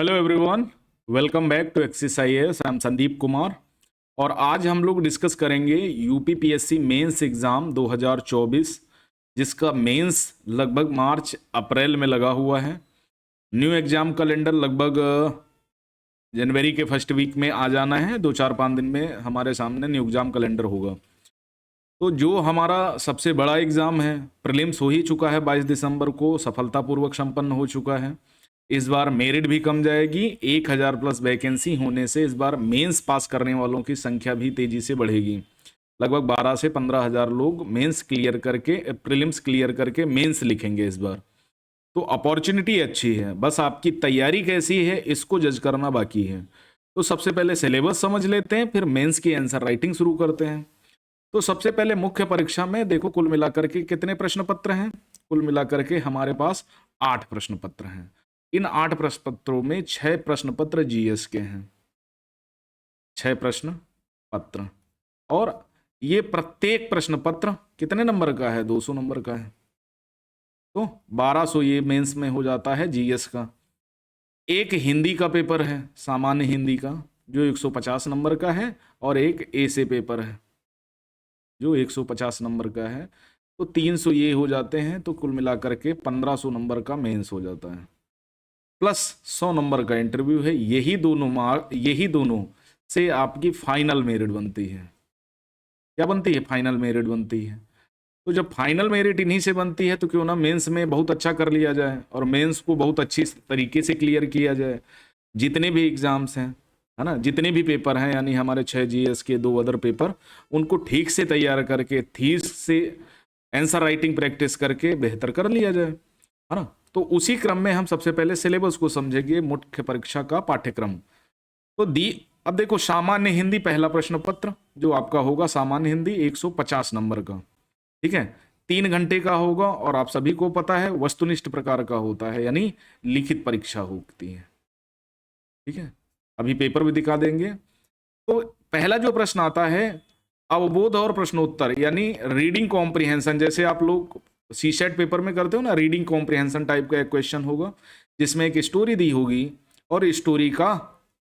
Hello everyone, welcome back to Axis IAS. I am Sandeep Kumar और आज हम लोग डिस्कस करेंगे यूपीपीएससी मेंस एग्ज़ाम 2024 जिसका मेंस लगभग मार्च अप्रैल में लगा हुआ है। न्यू एग्ज़ाम कैलेंडर लगभग जनवरी के फर्स्ट वीक में आ जाना है। 2-4-5 दिन में हमारे सामने न्यू एग्ज़ाम कैलेंडर होगा। तो जो हमारा सबसे बड़ा एग्ज़ाम है, प्रीलिम्स हो ही चुका है, 22 दिसंबर को सफलतापूर्वक संपन्न हो चुका है। इस बार मेरिट भी कम जाएगी। 1000 प्लस वैकेंसी होने से इस बार मेंस पास करने वालों की संख्या भी तेजी से बढ़ेगी। लगभग 12 से 15 हज़ार लोग मेंस क्लियर करके प्रीलिम्स क्लियर करके मेंस लिखेंगे इस बार। तो अपॉर्चुनिटी अच्छी है, बस आपकी तैयारी कैसी है इसको जज करना बाकी है। तो सबसे पहले सिलेबस समझ लेते हैं, फिर मेंस की आंसर राइटिंग शुरू करते हैं। तो सबसे पहले मुख्य परीक्षा में देखो कुल मिलाकर के कितने प्रश्न पत्र हैं। कुल मिलाकर के हमारे पास 8 प्रश्न पत्र हैं। इन 8 प्रश्न पत्रों में 6 प्रश्न पत्र जीएस के हैं। 6 प्रश्न पत्र, और ये प्रत्येक प्रश्न पत्र कितने नंबर का है? 200 नंबर का है। तो 1200 ये मेंस में हो जाता है जीएस का। एक हिंदी का पेपर है, सामान्य हिंदी का, जो 150 नंबर का है, और एक ऐसे पेपर है जो 150 नंबर का है। तो 300 ये हो जाते हैं। तो कुल मिलाकर के 1500 नंबर का मेंस हो जाता है, प्लस 100 नंबर का इंटरव्यू है। यही दोनों से आपकी फाइनल मेरिट बनती है। क्या बनती है? फाइनल मेरिट बनती है। तो जब फाइनल मेरिट इन्हीं से बनती है तो क्यों ना मेंस में बहुत अच्छा कर लिया जाए और मेंस को बहुत अच्छी तरीके से क्लियर किया जाए। जितने भी एग्जाम्स हैं, है ना, जितने भी पेपर हैं, यानी हमारे 6 जीएस के 2 अदर पेपर, उनको ठीक से तैयार करके थीस से आंसर राइटिंग प्रैक्टिस करके बेहतर कर लिया जाए, है ना। तो उसी क्रम में हम सबसे पहले सिलेबस को समझेंगे, मुख्य परीक्षा का पाठ्यक्रम। तो अब देखो, सामान्य हिंदी पहला प्रश्न पत्र जो आपका होगा, सामान्य हिंदी 150 नंबर का, ठीक है, 3 घंटे का होगा। और आप सभी को पता है वस्तुनिष्ठ प्रकार का होता है, यानी लिखित परीक्षा होती है, ठीक है। अभी पेपर भी दिखा देंगे। तो पहला जो प्रश्न आता है, अवबोध और प्रश्नोत्तर, यानी रीडिंग कॉम्प्रिहेंशन। जैसे आप लोग सीसेट पेपर में करते हो ना, रीडिंग कॉम्प्रिहेंशन टाइप का एक क्वेश्चन होगा जिसमें एक स्टोरी दी होगी और स्टोरी का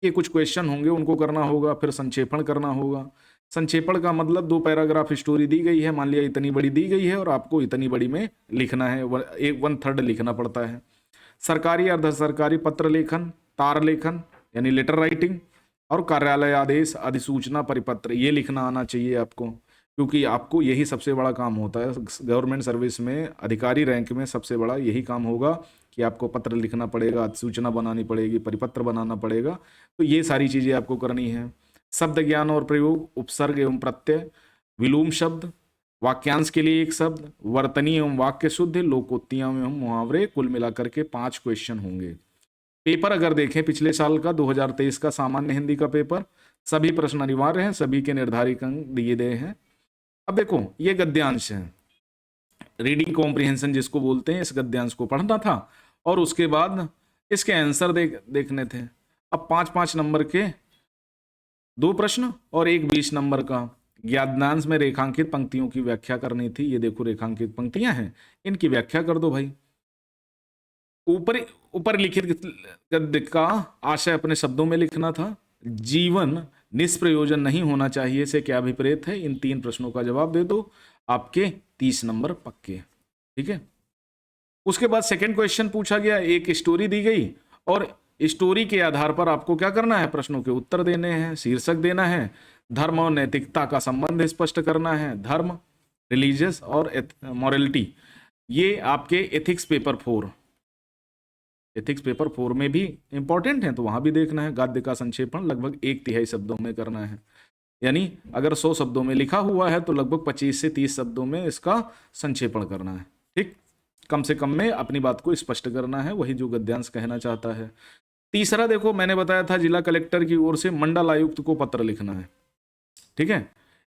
के कुछ क्वेश्चन होंगे, उनको करना होगा, फिर संक्षेपण करना होगा। संक्षेपण का मतलब 2 पैराग्राफ स्टोरी दी गई है, मान लिया इतनी बड़ी दी गई है और आपको इतनी बड़ी में लिखना है, 1/3 लिखना पड़ता है। सरकारी अर्ध सरकारी पत्र लेखन, तार लेखन यानी लेटर राइटिंग, और कार्यालय आदेश, अधिसूचना, परिपत्र, ये लिखना आना चाहिए आपको, क्योंकि आपको यही सबसे बड़ा काम होता है गवर्नमेंट सर्विस में। अधिकारी रैंक में सबसे बड़ा यही काम होगा कि आपको पत्र लिखना पड़ेगा, अधिसूचना बनानी पड़ेगी, परिपत्र बनाना पड़ेगा। तो ये सारी चीज़ें आपको करनी है। शब्द ज्ञान और प्रयोग, उपसर्ग एवं प्रत्यय, विलोम शब्द, वाक्यांश के लिए एक शब्द, वर्तनी एवं वाक्य शुद्ध, लोकोक्तियां एवं मुहावरे, कुल मिलाकर के 5 क्वेश्चन होंगे। पेपर अगर देखें पिछले साल का 2023 का सामान्य हिंदी का पेपर, सभी प्रश्न अनिवार्य हैं, सभी के निर्धारित अंक दिए गए हैं। अब देखो, ये गद्यांश है, रीडिंग कॉम्प्रिहेंशन जिसको बोलते हैं, इस गद्यांश को पढ़ना था और उसके बाद इसके आंसर देखने थे। अब 5-5 नंबर के 2 प्रश्न और एक 20 नंबर का गद्यांश में रेखांकित पंक्तियों की व्याख्या करनी थी। ये देखो रेखांकित पंक्तियां हैं, इनकी व्याख्या कर दो भाई। ऊपर ऊपर लिखित गद्य का आशय अपने शब्दों में लिखना था। जीवन निष्प्रयोजन नहीं होना चाहिए से क्या अभिप्रेत है? इन 3 प्रश्नों का जवाब दे दो, आपके 30 नंबर पक्के, ठीक है। उसके बाद सेकंड क्वेश्चन पूछा गया, एक स्टोरी दी गई और स्टोरी के आधार पर आपको क्या करना है? प्रश्नों के उत्तर देने हैं, शीर्षक देना है, धर्म और नैतिकता का संबंध स्पष्ट करना है, धर्म, रिलीजियस और मॉरलिटी। ये आपके एथिक्स पेपर 4, एथिक्स पेपर 4 में भी इंपॉर्टेंट है, तो वहां भी देखना है। गद्य का संक्षेपण लगभग 1/3 शब्दों में करना है, यानी अगर 100 शब्दों में लिखा हुआ है तो लगभग 25 से 30 शब्दों में इसका संक्षेपण करना है, ठीक। कम से कम में अपनी बात को स्पष्ट करना है, वही जो गद्यांश कहना चाहता है। तीसरा देखो, मैंने बताया था जिला कलेक्टर की ओर से मंडल आयुक्त को पत्र लिखना है, ठीक है।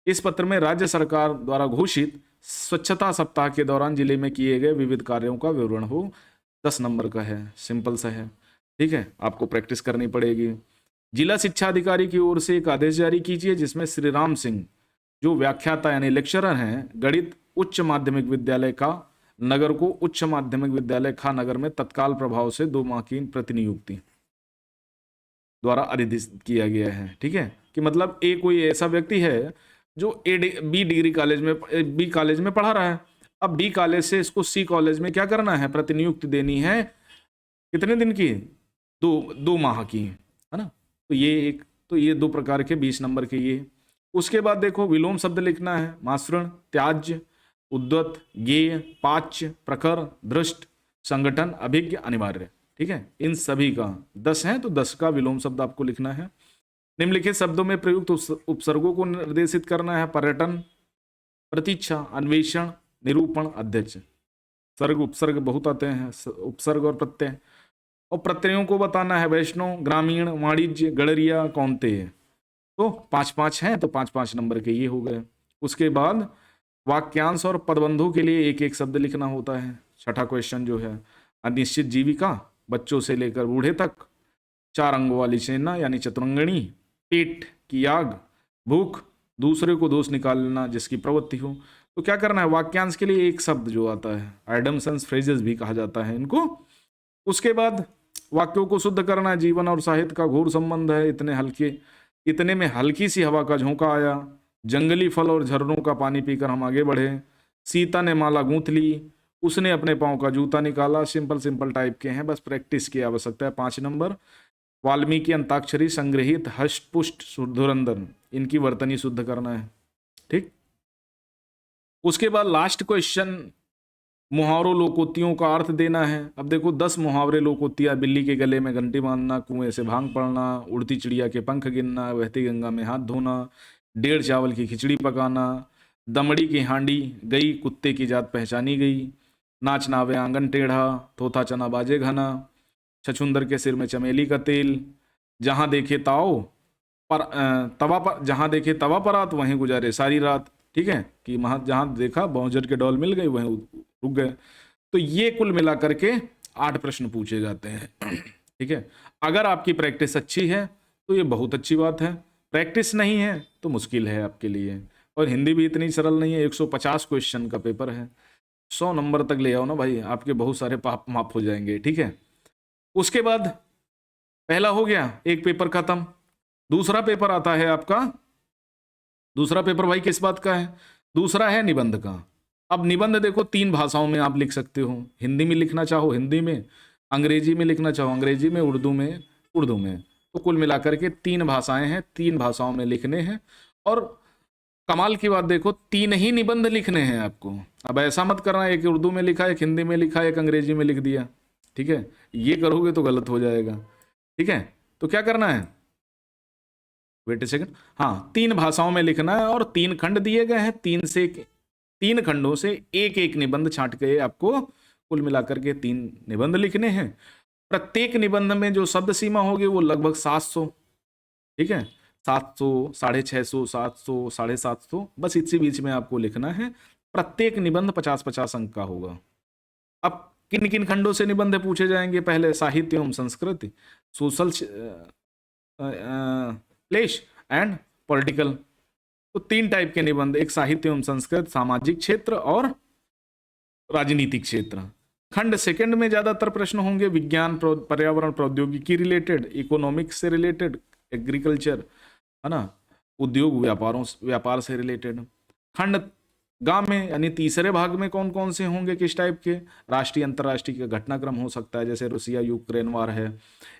इस पत्र में राज्य सरकार द्वारा घोषित स्वच्छता सप्ताह के दौरान जिले में किए गए विविध कार्यों का विवरण हो। 10 नंबर का है, सिंपल सा है, ठीक है, आपको प्रैक्टिस करनी पड़ेगी। जिला शिक्षा अधिकारी की ओर से एक आदेश जारी कीजिए जिसमें श्री राम सिंह, जो व्याख्याता यानी लेक्चरर हैं, गणित उच्च माध्यमिक विद्यालय का नगर को उच्च माध्यमिक विद्यालय खा नगर में तत्काल प्रभाव से 2 माह की प्रतिनियुक्ति। द्वारा अधिसूचित किया गया है। ठीक है, कि मतलब ए कोई ऐसा व्यक्ति है जो बी कॉलेज में पढ़ा रहा है, अब बी कॉलेज से इसको सी कॉलेज में क्या करना है, प्रतिनियुक्ति देनी है, कितने दिन की, 2 माह की, है ना। तो ये 2 प्रकार के 20 नंबर के ये। उसके बाद देखो विलोम शब्द लिखना है, मासृण, त्याज्य, उद्वत, गेय, पाच्य, प्रखर, दृष्ट, संगठन, अभिज्ञ, अनिवार्य। ठीक है, इन सभी का 10 है तो 10 का विलोम शब्द आपको लिखना है। निम्नलिखित शब्दों में प्रयुक्त उपसर्गों को निर्देशित करना है, पर्यटन, प्रतीक्षा, अन्वेषण, निरूपण, अध्यक्ष। सर्ग उपसर्ग बहुत आते हैं, उपसर्ग और प्रत्यय, और प्रत्ययों को बताना है, वैष्णव, ग्रामीण, वाणिज्य, गड़रिया, कौन्तेय। तो 5-5 हैं तो 5-5 नंबर के ये हो गए। उसके बाद वाक्यांश और पदबंधों के लिए एक एक शब्द लिखना होता है। छठा क्वेश्चन जो है, अनिश्चित जीविका, बच्चों से लेकर बूढ़े तक, 4 अंगों वाली सेना यानी चतुरंगणी, पेट की आग, भूख, दूसरे को दोष निकालना जिसकी प्रवृत्ति हो। तो क्या करना है, वाक्यांश के लिए एक शब्द जो आता है, एडमसन्स फ्रेजेस भी कहा जाता है इनको। उसके बाद वाक्यों को शुद्ध करना है, जीवन और साहित्य का घोर संबंध है, इतने में हल्की सी हवा का झोंका आया, जंगली फल और झरनों का पानी पीकर हम आगे बढ़े, सीता ने माला गूंथ ली, उसने अपने पाँव का जूता निकाला। सिंपल टाइप के हैं, बस प्रैक्टिस की आवश्यकता है। 5 नंबर, वाल्मीकि अंताक्षरी संग्रहित हष्ट पुष्ट धुरंधर, इनकी वर्तनी शुद्ध करना है। ठीक, उसके बाद लास्ट क्वेश्चन, मुहावरों लोकोक्तियों का अर्थ देना है। अब देखो 10 मुहावरे लोकोक्तियां, बिल्ली के गले में घंटी बांधना, कुएं से भांग पड़ना, उड़ती चिड़िया के पंख गिनना, बहती गंगा में हाथ धोना, 1.5 चावल की खिचड़ी पकाना, दमड़ी की हांडी गई, कुत्ते की जात पहचानी गई, नाच नावे आंगन टेढ़ा, थोथा चना बाजे घना, छछुंदर के सिर में चमेली का तेल, जहां देखे ताओ पर तवा पर, जहां देखे तवा पर रात वहीं गुजारे सारी रात। ठीक है, कि जहां देखा बाउंजर के डॉल मिल गई वहीं रुक गए। तो ये कुल मिलाकर के 8 प्रश्न पूछे जाते हैं। ठीक है, अगर आपकी प्रैक्टिस अच्छी है तो ये बहुत अच्छी बात है, प्रैक्टिस नहीं है तो मुश्किल है आपके लिए। और हिंदी भी इतनी सरल नहीं है, 150 क्वेश्चन का पेपर है, 100 नंबर तक ले आओ ना भाई, आपके बहुत सारे पाप माफ हो जाएंगे। ठीक है, उसके बाद पहला हो गया, एक पेपर खत्म। दूसरा पेपर आता है आपका, दूसरा पेपर भाई किस बात का है, दूसरा है निबंध का। अब निबंध देखो 3 भाषाओं में आप लिख सकते हो, हिंदी में लिखना चाहो हिंदी में, अंग्रेजी में लिखना चाहो अंग्रेजी में, उर्दू में उर्दू में। तो कुल मिलाकर के 3 भाषाएं हैं, 3 भाषाओं में लिखने हैं। और कमाल की बात देखो, 3 ही निबंध लिखने हैं आपको। अब ऐसा मत करना एक उर्दू में लिखा, एक हिंदी में लिखा, एक अंग्रेजी में लिख दिया। ठीक है, ये करोगे तो गलत हो जाएगा। ठीक है, तो क्या करना है, वेट ए सेकंड, हाँ 3 भाषाओं में लिखना है, और 3 खंड दिए गए हैं, 3 खंडों से एक एक निबंध छांट के आपको कुल मिलाकर के 3 निबंध लिखने हैं। प्रत्येक निबंध में जो शब्द सीमा होगी वो लगभग 700। ठीक है, 700, 650, 700, 750, बस इसी बीच में आपको लिखना है। प्रत्येक निबंध 50-50 अंक का होगा। अब किन किन खंडों से निबंध पूछे जाएंगे, पहले साहित्य एवं संस्कृति, सोशल प्लेस एंड पॉलिटिकल। तो 3 टाइप के निबंध, एक साहित्य एवं संस्कृत, सामाजिक क्षेत्र और राजनीतिक क्षेत्र। खंड सेकंड में ज्यादातर प्रश्न होंगे विज्ञान, पर्यावरण, प्रौद्योगिकी रिलेटेड, इकोनॉमिक्स से रिलेटेड, एग्रीकल्चर, है ना, उद्योग व्यापार से रिलेटेड। खंड गा में यानी तीसरे भाग में कौन कौन से होंगे, किस टाइप के, राष्ट्रीय अंतर्राष्ट्रीय का घटनाक्रम हो सकता है, जैसे रूसिया यूक्रेन वार है,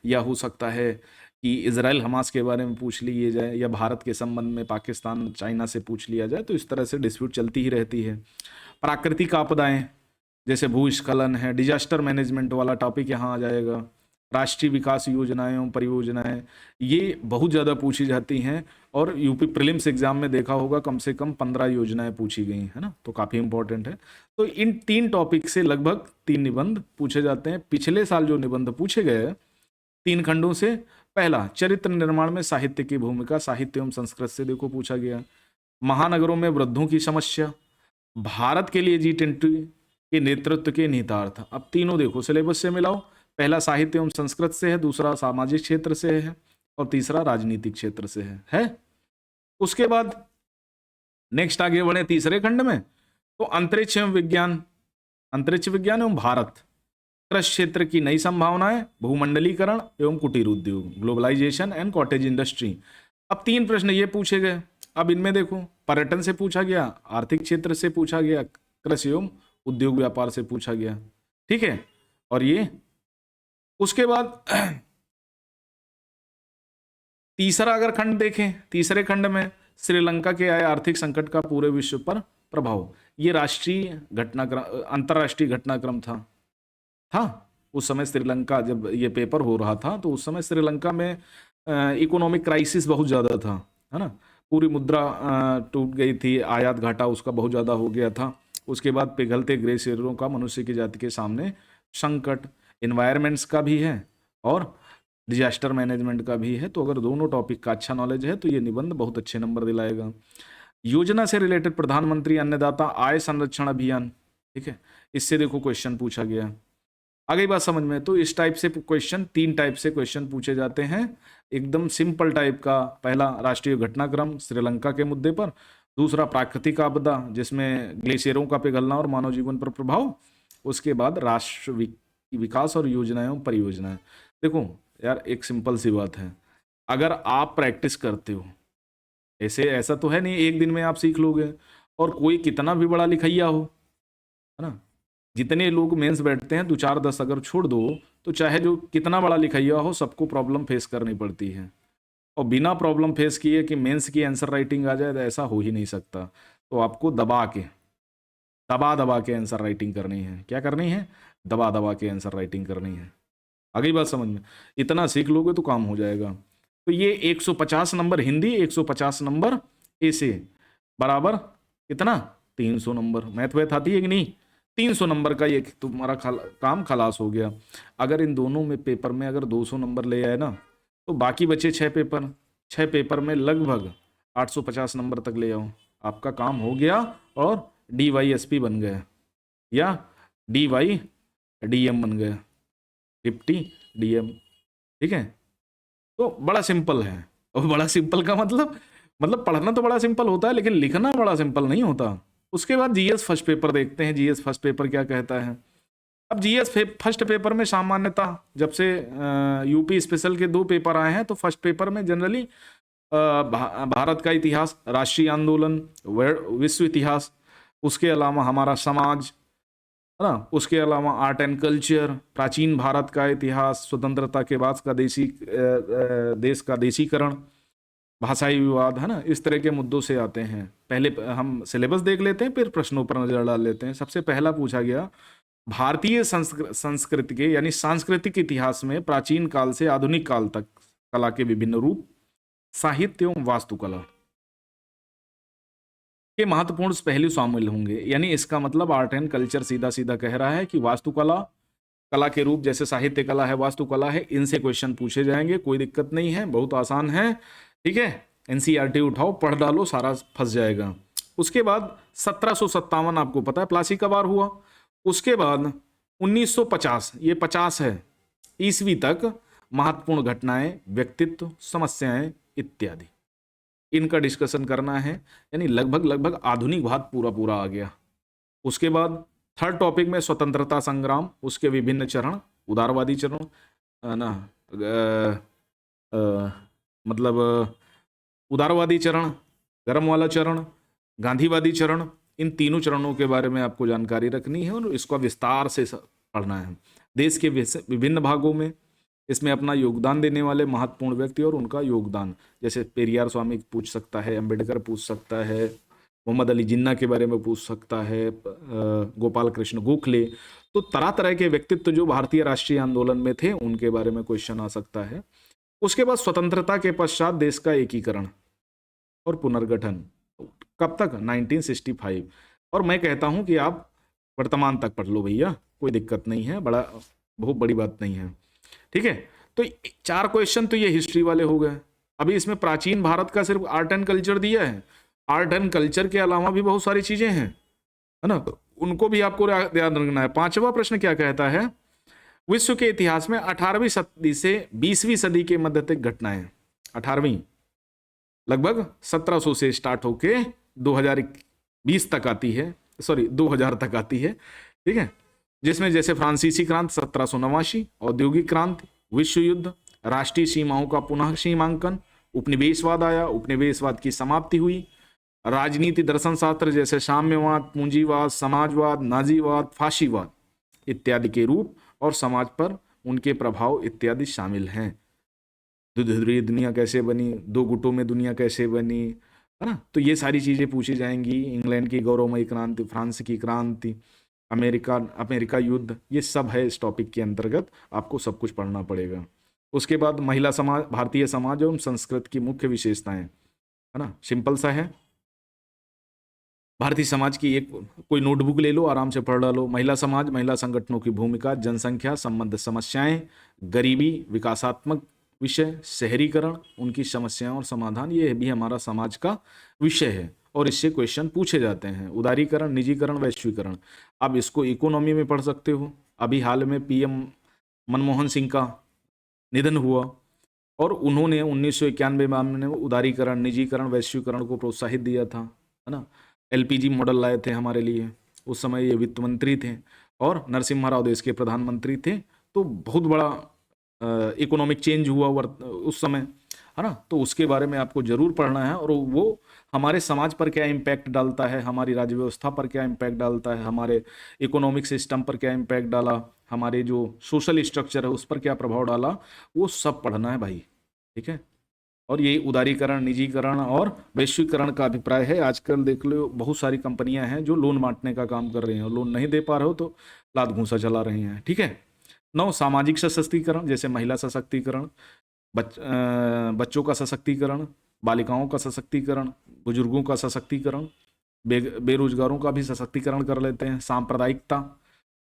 या हो सकता है कि इजराइल हमास के बारे में पूछ लिए जाए, या भारत के संबंध में पाकिस्तान चाइना से पूछ लिया जाए। तो इस तरह से डिस्प्यूट चलती ही रहती है। प्राकृतिक आपदाएं जैसे भूस्खलन है, डिजास्टर मैनेजमेंट वाला टॉपिक यहाँ आ जाएगा। राष्ट्रीय विकास योजनाएं एवं परियोजनाएं, ये बहुत ज़्यादा पूछी जाती हैं, और यूपी प्रीलिम्स एग्जाम में देखा होगा कम से कम 15 योजनाएं पूछी गई, है ना, तो काफ़ी इंपॉर्टेंट है। तो इन 3 टॉपिक से लगभग 3 निबंध पूछे जाते हैं। पिछले साल जो निबंध पूछे गए 3 खंडों से, पहला चरित्र निर्माण में साहित्य की भूमिका, साहित्य एवं संस्कृत से देखो पूछा गया। महानगरों में वृद्धों की समस्या, भारत के लिए G20 के नेतृत्व के निहितार्थ। अब तीनों देखो सिलेबस से मिलाओ, पहला साहित्य एवं संस्कृत से है, दूसरा सामाजिक क्षेत्र से है, और तीसरा राजनीतिक क्षेत्र से है। उसके बाद नेक्स्ट आगे बढ़े तीसरे खंड में, तो अंतरिक्ष एवं विज्ञान, अंतरिक्ष विज्ञान एवं भारत, कृषि क्षेत्र की नई संभावनाएं, भूमंडलीकरण एवं कुटीर उद्योग, ग्लोबलाइजेशन एंड कॉटेज इंडस्ट्री। अब 3 प्रश्न ये पूछे गए। अब इनमें देखो, पर्यटन से पूछा गया, आर्थिक क्षेत्र से पूछा गया, कृषि एवं उद्योग व्यापार से पूछा गया। ठीक है, और ये उसके बाद तीसरा अगर खंड देखें, तीसरे खंड में श्रीलंका के आए आर्थिक संकट का पूरे विश्व पर प्रभाव। ये राष्ट्रीय घटनाक्रम, अंतरराष्ट्रीय घटनाक्रम था उस समय। श्रीलंका जब ये पेपर हो रहा था तो उस समय श्रीलंका में इकोनॉमिक क्राइसिस बहुत ज़्यादा था, है ना। पूरी मुद्रा टूट गई थी, आयात घाटा उसका बहुत ज़्यादा हो गया था। उसके बाद पिघलते ग्लेशियरों का मनुष्य की जाति के सामने संकट, इन्वायरमेंट्स का भी है और डिजास्टर मैनेजमेंट का भी है। तो अगर दोनों टॉपिक का अच्छा नॉलेज है तो ये निबंध बहुत अच्छे नंबर दिलाएगा। योजना से रिलेटेड प्रधानमंत्री अन्नदाता आय संरक्षण अभियान, ठीक है, इससे देखो क्वेश्चन पूछा गया। आ गई बात समझ में। तो इस टाइप से क्वेश्चन, 3 टाइप से क्वेश्चन पूछे जाते हैं। एकदम सिंपल टाइप का, पहला राष्ट्रीय घटनाक्रम श्रीलंका के मुद्दे पर, दूसरा प्राकृतिक आपदा जिसमें ग्लेशियरों का पिघलना और मानव जीवन पर प्रभाव, उसके बाद राष्ट्र विकास और योजनाएं और परियोजनाएं। देखो यार, एक सिंपल सी बात है, अगर आप प्रैक्टिस करते हो, ऐसा तो है नहीं एक दिन में आप सीख लोगे। और कोई कितना भी बड़ा लिखैया हो, है ना, जितने लोग मेंस बैठते हैं 2 4 10 अगर छोड़ दो तो चाहे जो कितना बड़ा लिखैया हो, सबको प्रॉब्लम फेस करनी पड़ती है। और बिना प्रॉब्लम फेस किए कि मेंस की आंसर राइटिंग आ जाए, तो ऐसा हो ही नहीं सकता। तो आपको दबा दबा के आंसर राइटिंग करनी है। क्या करनी है? दबा दबा के आंसर राइटिंग करनी है। आ गई बात समझ में? इतना सीख लोगे तो काम हो जाएगा। तो ये 150 नंबर हिंदी, 150 नंबर ऐसे, बराबर कितना? 300 नंबर। मैथ वैथ आती है कि नहीं? 300 नंबर का ये तुम्हारा काम खलास हो गया। अगर इन दोनों में पेपर में अगर 200 नंबर ले आए ना, तो बाकी बचे 6 पेपर, 6 पेपर में लगभग 850 नंबर तक ले आओ, आपका काम हो गया और DYSP बन गया या DYDM बन गया, डिप्टी DM। ठीक है, तो बड़ा सिंपल है। और बड़ा सिंपल का मतलब पढ़ना तो बड़ा सिंपल होता है, लेकिन लिखना बड़ा सिंपल नहीं होता। उसके बाद GS फर्स्ट पेपर देखते हैं। GS फर्स्ट पेपर क्या कहता है? अब GS फर्स्ट पेपर में सामान्यतः जब से यूपी स्पेशल के 2 पेपर आए हैं, तो फर्स्ट पेपर में जनरली भारत का इतिहास, राष्ट्रीय आंदोलन, विश्व इतिहास, उसके अलावा हमारा समाज, है ना, उसके अलावा आर्ट एंड कल्चर, प्राचीन भारत का इतिहास, स्वतंत्रता के बाद का देश का देशीकरण, भाषाई विवाद, है ना, इस तरह के मुद्दों से आते हैं। पहले हम सिलेबस देख लेते हैं, फिर प्रश्नों पर नजर डाल लेते हैं। सबसे पहला पूछा गया, भारतीय संस्कृति के यानी सांस्कृतिक इतिहास में प्राचीन काल से आधुनिक काल तक कला के विभिन्न रूप, साहित्य एवं वास्तुकला के महत्वपूर्ण पहलू शामिल होंगे। यानी इसका मतलब आर्ट एंड कल्चर सीधा सीधा कह रहा है कि वास्तुकला, कला के रूप जैसे साहित्य कला है, वास्तुकला है, इनसे क्वेश्चन पूछे जाएंगे। कोई दिक्कत नहीं है, बहुत आसान है। ठीक है, NCERT उठाओ, पढ़ डालो, सारा फंस जाएगा। उसके बाद 1757 आपको पता है प्लासी का वार हुआ। उसके बाद 1950, ये 50 है, ईस्वी तक महत्वपूर्ण घटनाएं, व्यक्तित्व, समस्याएं इत्यादि, इनका डिस्कशन करना है। यानी लगभग आधुनिक भारत पूरा आ गया। उसके बाद थर्ड टॉपिक में स्वतंत्रता संग्राम, उसके विभिन्न चरण, उदारवादी चरण, ना मतलब उदारवादी चरण, गरम वाला चरण, गांधीवादी चरण, इन तीनों चरणों के बारे में आपको जानकारी रखनी है और इसका विस्तार से पढ़ना है। देश के विभिन्न भागों में इसमें अपना योगदान देने वाले महत्वपूर्ण व्यक्ति और उनका योगदान, जैसे पेरियार स्वामी पूछ सकता है, अंबेडकर पूछ सकता है, मोहम्मद अली जिन्ना के बारे में पूछ सकता है, गोपाल कृष्ण गोखले। तो तरह तरह के व्यक्तित्व जो भारतीय राष्ट्रीय आंदोलन में थे, उनके बारे में क्वेश्चन आ सकता है। उसके बाद स्वतंत्रता के पश्चात देश का एकीकरण और पुनर्गठन, कब तक? 1965। और मैं कहता हूं कि आप वर्तमान तक पढ़ लो भैया, कोई दिक्कत नहीं है, बहुत बड़ी बात नहीं है। ठीक है, तो 4 क्वेश्चन तो ये हिस्ट्री वाले हो गए। अभी इसमें प्राचीन भारत का सिर्फ आर्ट एंड कल्चर दिया है। आर्ट एंड कल्चर के अलावा भी बहुत सारी चीजें हैं, है ना, उनको भी आपको याद रखना है। 5वां प्रश्न क्या कहता है? विश्व के इतिहास में 18वीं सदी से 20वीं सदी के मध्य तक घटनाएं। 18वीं लगभग 1700 से स्टार्ट होके 2020 तक आती है, सॉरी 2000 तक आती है। ठीक है, जिसमें जैसे फ्रांसीसी क्रांति 1789, औद्योगिक क्रांति, विश्व युद्ध, राष्ट्रीय सीमाओं का पुनः सीमांकन, उपनिवेशवाद आया, उपनिवेशवाद की समाप्ति हुई, राजनीति दर्शन शास्त्र जैसे साम्यवाद, पूंजीवाद, समाजवाद, नाजीवाद, फाशीवाद इत्यादि के रूप और समाज पर उनके प्रभाव इत्यादि शामिल हैं। धुरंधर दुनिया कैसे बनी, दो गुटों में दुनिया कैसे बनी, है ना। तो ये सारी चीजें पूछी जाएंगी। इंग्लैंड की गौरवमयी क्रांति, फ्रांस की क्रांति, अमेरिका युद्ध, ये सब है इस टॉपिक के अंतर्गत, आपको सब कुछ पढ़ना पड़ेगा। उसके बाद महिला समाज, भारतीय समाज एवं संस्कृति की मुख्य विशेषताएं, है ना, सिंपल सा है। भारतीय समाज की एक कोई नोटबुक ले लो, आराम से पढ़ लो। महिला समाज, महिला संगठनों की भूमिका, जनसंख्या संबंध समस्याएं, गरीबी, विकासात्मक विषय, शहरीकरण, उनकी समस्याओं और समाधान, ये भी हमारा समाज का विषय है और इससे क्वेश्चन पूछे जाते हैं। उदारीकरण, निजीकरण, वैश्वीकरण, अब इसको इकोनॉमी में पढ़ सकते हो। अभी हाल में पीएम मनमोहन सिंह का निधन हुआ और उन्होंने 1991 में उदारीकरण, निजीकरण, वैश्वीकरण को प्रोत्साहित दिया था, है ना। एलपीजी मॉडल लाए थे हमारे लिए, उस समय ये वित्त मंत्री थे और नरसिम्हा राव देश के प्रधानमंत्री थे। तो बहुत बड़ा इकोनॉमिक चेंज हुआ उस समय, है ना। तो उसके बारे में आपको जरूर पढ़ना है और वो हमारे समाज पर क्या इम्पैक्ट डालता है, हमारी राज्य व्यवस्था पर क्या इम्पैक्ट डालता है, हमारे इकोनॉमिक सिस्टम पर क्या इम्पैक्ट डाला, हमारे जो सोशल स्ट्रक्चर है उस पर क्या प्रभाव डाला, वो सब पढ़ना है भाई, ठीक है। और ये उदारीकरण, निजीकरण और वैश्वीकरण का अभिप्राय है। आजकल देख लो बहुत सारी कंपनियां हैं जो लोन बांटने का काम कर रही हैं और लोन नहीं दे पा रहे हो तो लात घूंसा चला रही हैं, ठीक है। 9 सामाजिक सशक्तिकरण, जैसे महिला सशक्तिकरण, बच्चों का सशक्तिकरण, बालिकाओं का सशक्तिकरण, बुजुर्गों का सशक्तिकरण, बेरोजगारों का भी सशक्तिकरण कर लेते हैं। सांप्रदायिकता,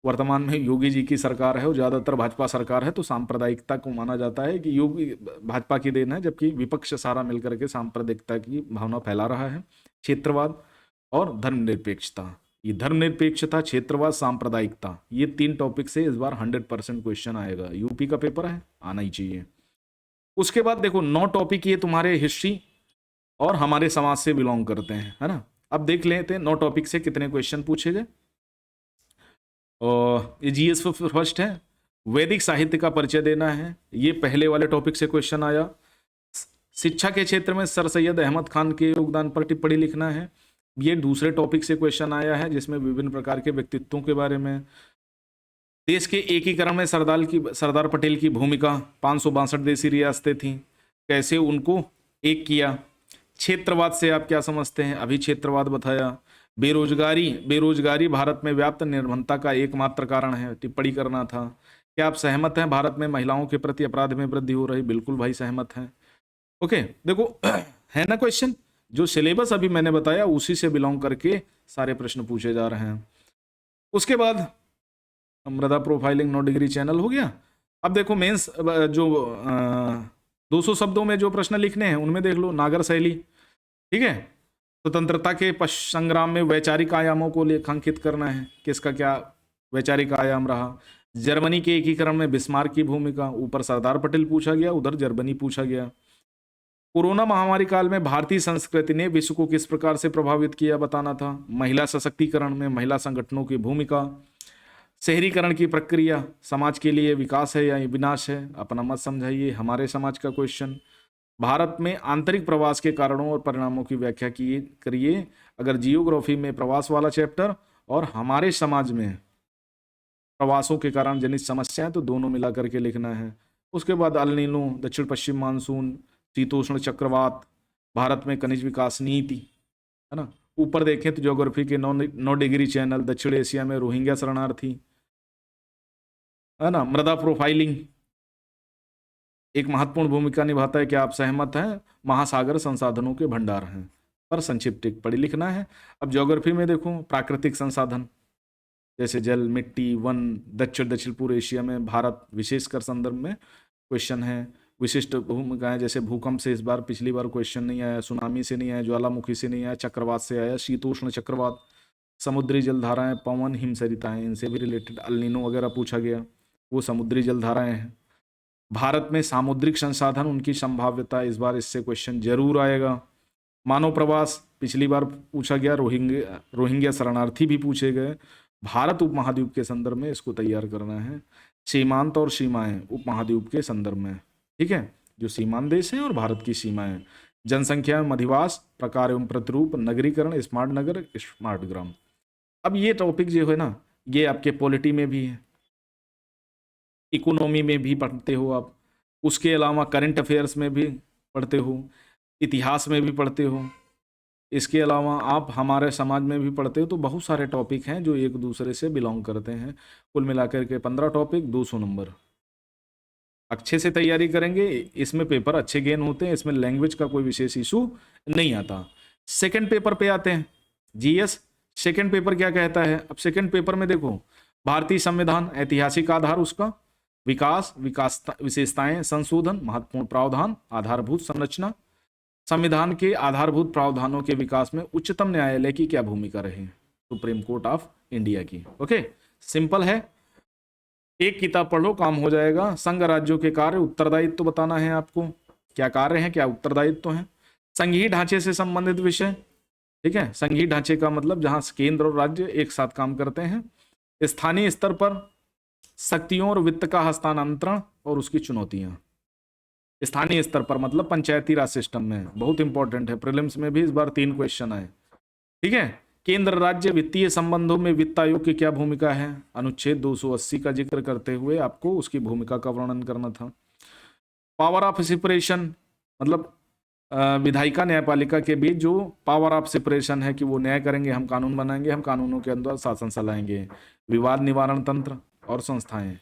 वर्तमान में योगी जी की सरकार है और ज़्यादातर भाजपा सरकार है, तो सांप्रदायिकता को माना जाता है कि योगी भाजपा की देन है, जबकि विपक्ष सारा मिलकर के सांप्रदायिकता की भावना फैला रहा है। क्षेत्रवाद और धर्मनिरपेक्षता, ये धर्मनिरपेक्षता, क्षेत्रवाद, सांप्रदायिकता, ये 3 टॉपिक से इस बार 100% क्वेश्चन आएगा। यूपी का पेपर है, आना ही चाहिए। उसके बाद देखो 9 टॉपिक ये तुम्हारे हिस्ट्री और हमारे समाज से बिलोंग करते हैं, है ना। अब देख लेते हैं 9 टॉपिक से कितने क्वेश्चन पूछे गए। और ये जीएस फर्स्ट है, वैदिक साहित्य का परिचय देना है, ये पहले वाले टॉपिक से क्वेश्चन आया। शिक्षा के क्षेत्र में सर सैयद अहमद खान के योगदान पर टिप्पणी लिखना है, ये दूसरे टॉपिक से क्वेश्चन आया है, जिसमें विभिन्न प्रकार के व्यक्तित्वों के बारे में। देश के एकीकरण में सरदार पटेल की भूमिका, 562 देशी रियासतें थीं, कैसे उनको एक किया। क्षेत्रवाद से आप क्या समझते हैं, अभी क्षेत्रवाद बताया। बेरोजगारी भारत में व्याप्त निर्धनता का एकमात्र कारण है, टिप्पणी करना था। क्या आप सहमत हैं भारत में महिलाओं के प्रति अपराध में वृद्धि हो रही? बिल्कुल भाई सहमत हैं। ओके, देखो है ना क्वेश्चन, जो सिलेबस अभी मैंने बताया उसी से बिलोंग करके सारे प्रश्न पूछे जा रहे हैं। उसके बाद मृदा प्रोफाइलिंग 9 डिग्री चैनल हो गया। अब देखो मेंस जो 200 शब्दों में जो प्रश्न लिखने हैं उनमें देख लो नागर शैली, ठीक है। स्वतंत्रता के संग्राम में वैचारिक आयामों को लेखांकित करना है, किसका क्या वैचारिक आयाम रहा। जर्मनी के एकीकरण में बिस्मार्क की भूमिका, ऊपर सरदार पटेल पूछा गया, उधर जर्मनी पूछा गया। कोरोना महामारी काल में भारतीय संस्कृति ने विश्व को किस प्रकार से प्रभावित किया बताना था। महिला सशक्तिकरण में महिला संगठनों की भूमिका। शहरीकरण की प्रक्रिया समाज के लिए विकास है या विनाश है, अपना मत समझाइए, हमारे समाज का क्वेश्चन। भारत में आंतरिक प्रवास के कारणों और परिणामों की व्याख्या करिए, अगर जियोग्राफी में प्रवास वाला चैप्टर और हमारे समाज में प्रवासों के कारण जनित समस्याएं, तो दोनों मिला करके लिखना है। उसके बाद अल नीनो, दक्षिण पश्चिम मानसून, शीतोष्ण चक्रवात, भारत में खनिज विकास नीति, है ना। ऊपर देखें तो ज्योग्राफी के 9 डिग्री चैनल, दक्षिण एशिया में रोहिंग्या शरणार्थी, है ना। मृदा प्रोफाइलिंग एक महत्वपूर्ण भूमिका निभाता है, क्या आप सहमत हैं। महासागर संसाधनों के भंडार हैं, पर संक्षिप्त टिप्पणी लिखना है। अब ज्योग्राफी में देखो प्राकृतिक संसाधन जैसे जल, मिट्टी, वन, दक्षिण पूर्व एशिया में भारत विशेषकर संदर्भ में क्वेश्चन है। विशिष्ट भूमिकाएं जैसे भूकंप से इस बार, पिछली बार क्वेश्चन नहीं आया, सुनामी से नहीं आया, ज्वालामुखी से नहीं आया, चक्रवात से आया, शीतोष्ण चक्रवात। समुद्री जलधाराएं, पवन, हिमसरिताएं, इनसे भी रिलेटेड अल नीनो वगैरह पूछा गया, वो समुद्री जलधाराएं हैं। भारत में सामुद्रिक संसाधन, उनकी संभाव्यता, इस बार इससे क्वेश्चन जरूर आएगा। मानव प्रवास पिछली बार पूछा गया, रोहिंग्या शरणार्थी भी पूछे गए। भारत उपमहाद्वीप के संदर्भ में इसको तैयार करना है। सीमांत और सीमाएं उपमहाद्वीप के संदर्भ में, ठीक है, जो सीमांत देश हैं और भारत की सीमाएं। जनसंख्या में अधिवास, प्रकार एवं प्रतिरूप, नगरीकरण, स्मार्ट नगर, स्मार्ट ग्राम। अब ये टॉपिक जो है ना, ये आपके पॉलिटी में भी है, इकोनॉमी में भी पढ़ते हो आप, उसके अलावा करंट अफेयर्स में भी पढ़ते हो, इतिहास में भी पढ़ते हो, इसके अलावा आप हमारे समाज में भी पढ़ते हो। तो बहुत सारे टॉपिक हैं जो एक दूसरे से बिलोंग करते हैं। कुल मिलाकर के 15 टॉपिक, 200 नंबर। अच्छे से तैयारी करेंगे, इसमें पेपर अच्छे गेन होते हैं, इसमें लैंग्वेज का कोई विशेष इशू नहीं आता। सेकंड पेपर पे आते हैं, जीएस। सेकंड पेपर क्या कहता है? अब सेकंड पेपर में देखो, भारतीय संविधान, ऐतिहासिक आधार उसका, विकास, विशेषताएं, संशोधन, महत्वपूर्ण प्रावधान, आधारभूत संरचना, संविधान के आधारभूत प्रावधानों के विकास में उच्चतम न्यायालय की क्या भूमिका रही, सुप्रीम कोर्ट ऑफ इंडिया की। ओके, सिंपल है, एक किताब पढ़ लो, काम हो जाएगा। संघ राज्यों के कार्य, उत्तरदायित्व बताना है आपको, क्या कार्य है, क्या उत्तरदायित्व है। संघीय ढांचे से संबंधित विषय, ठीक है, संघीय ढांचे का मतलब जहां केंद्र और राज्य एक साथ काम करते हैं। स्थानीय स्तर पर शक्तियों और वित्त का हस्तांतरण और उसकी चुनौतियां। स्थानीय स्तर पर मतलब पंचायती राज सिस्टम में, बहुत इंपॉर्टेंट है, प्रीलिम्स में भी इस बार 3 क्वेश्चन आए, ठीक है। केंद्र राज्य वित्तीय संबंधों में वित्त आयोग की क्या भूमिका है, अनुच्छेद 280 का जिक्र करते हुए आपको उसकी भूमिका का वर्णन करना था। पावर ऑफ सेपरेशन मतलब विधायिका न्यायपालिका के बीच जो पावर ऑफ सेपरेशन है कि वो न्याय करेंगे, हम कानून बनाएंगे, हम कानूनों के अंदर शासन चलाएंगे। विवाद निवारण तंत्र और संस्थाएं,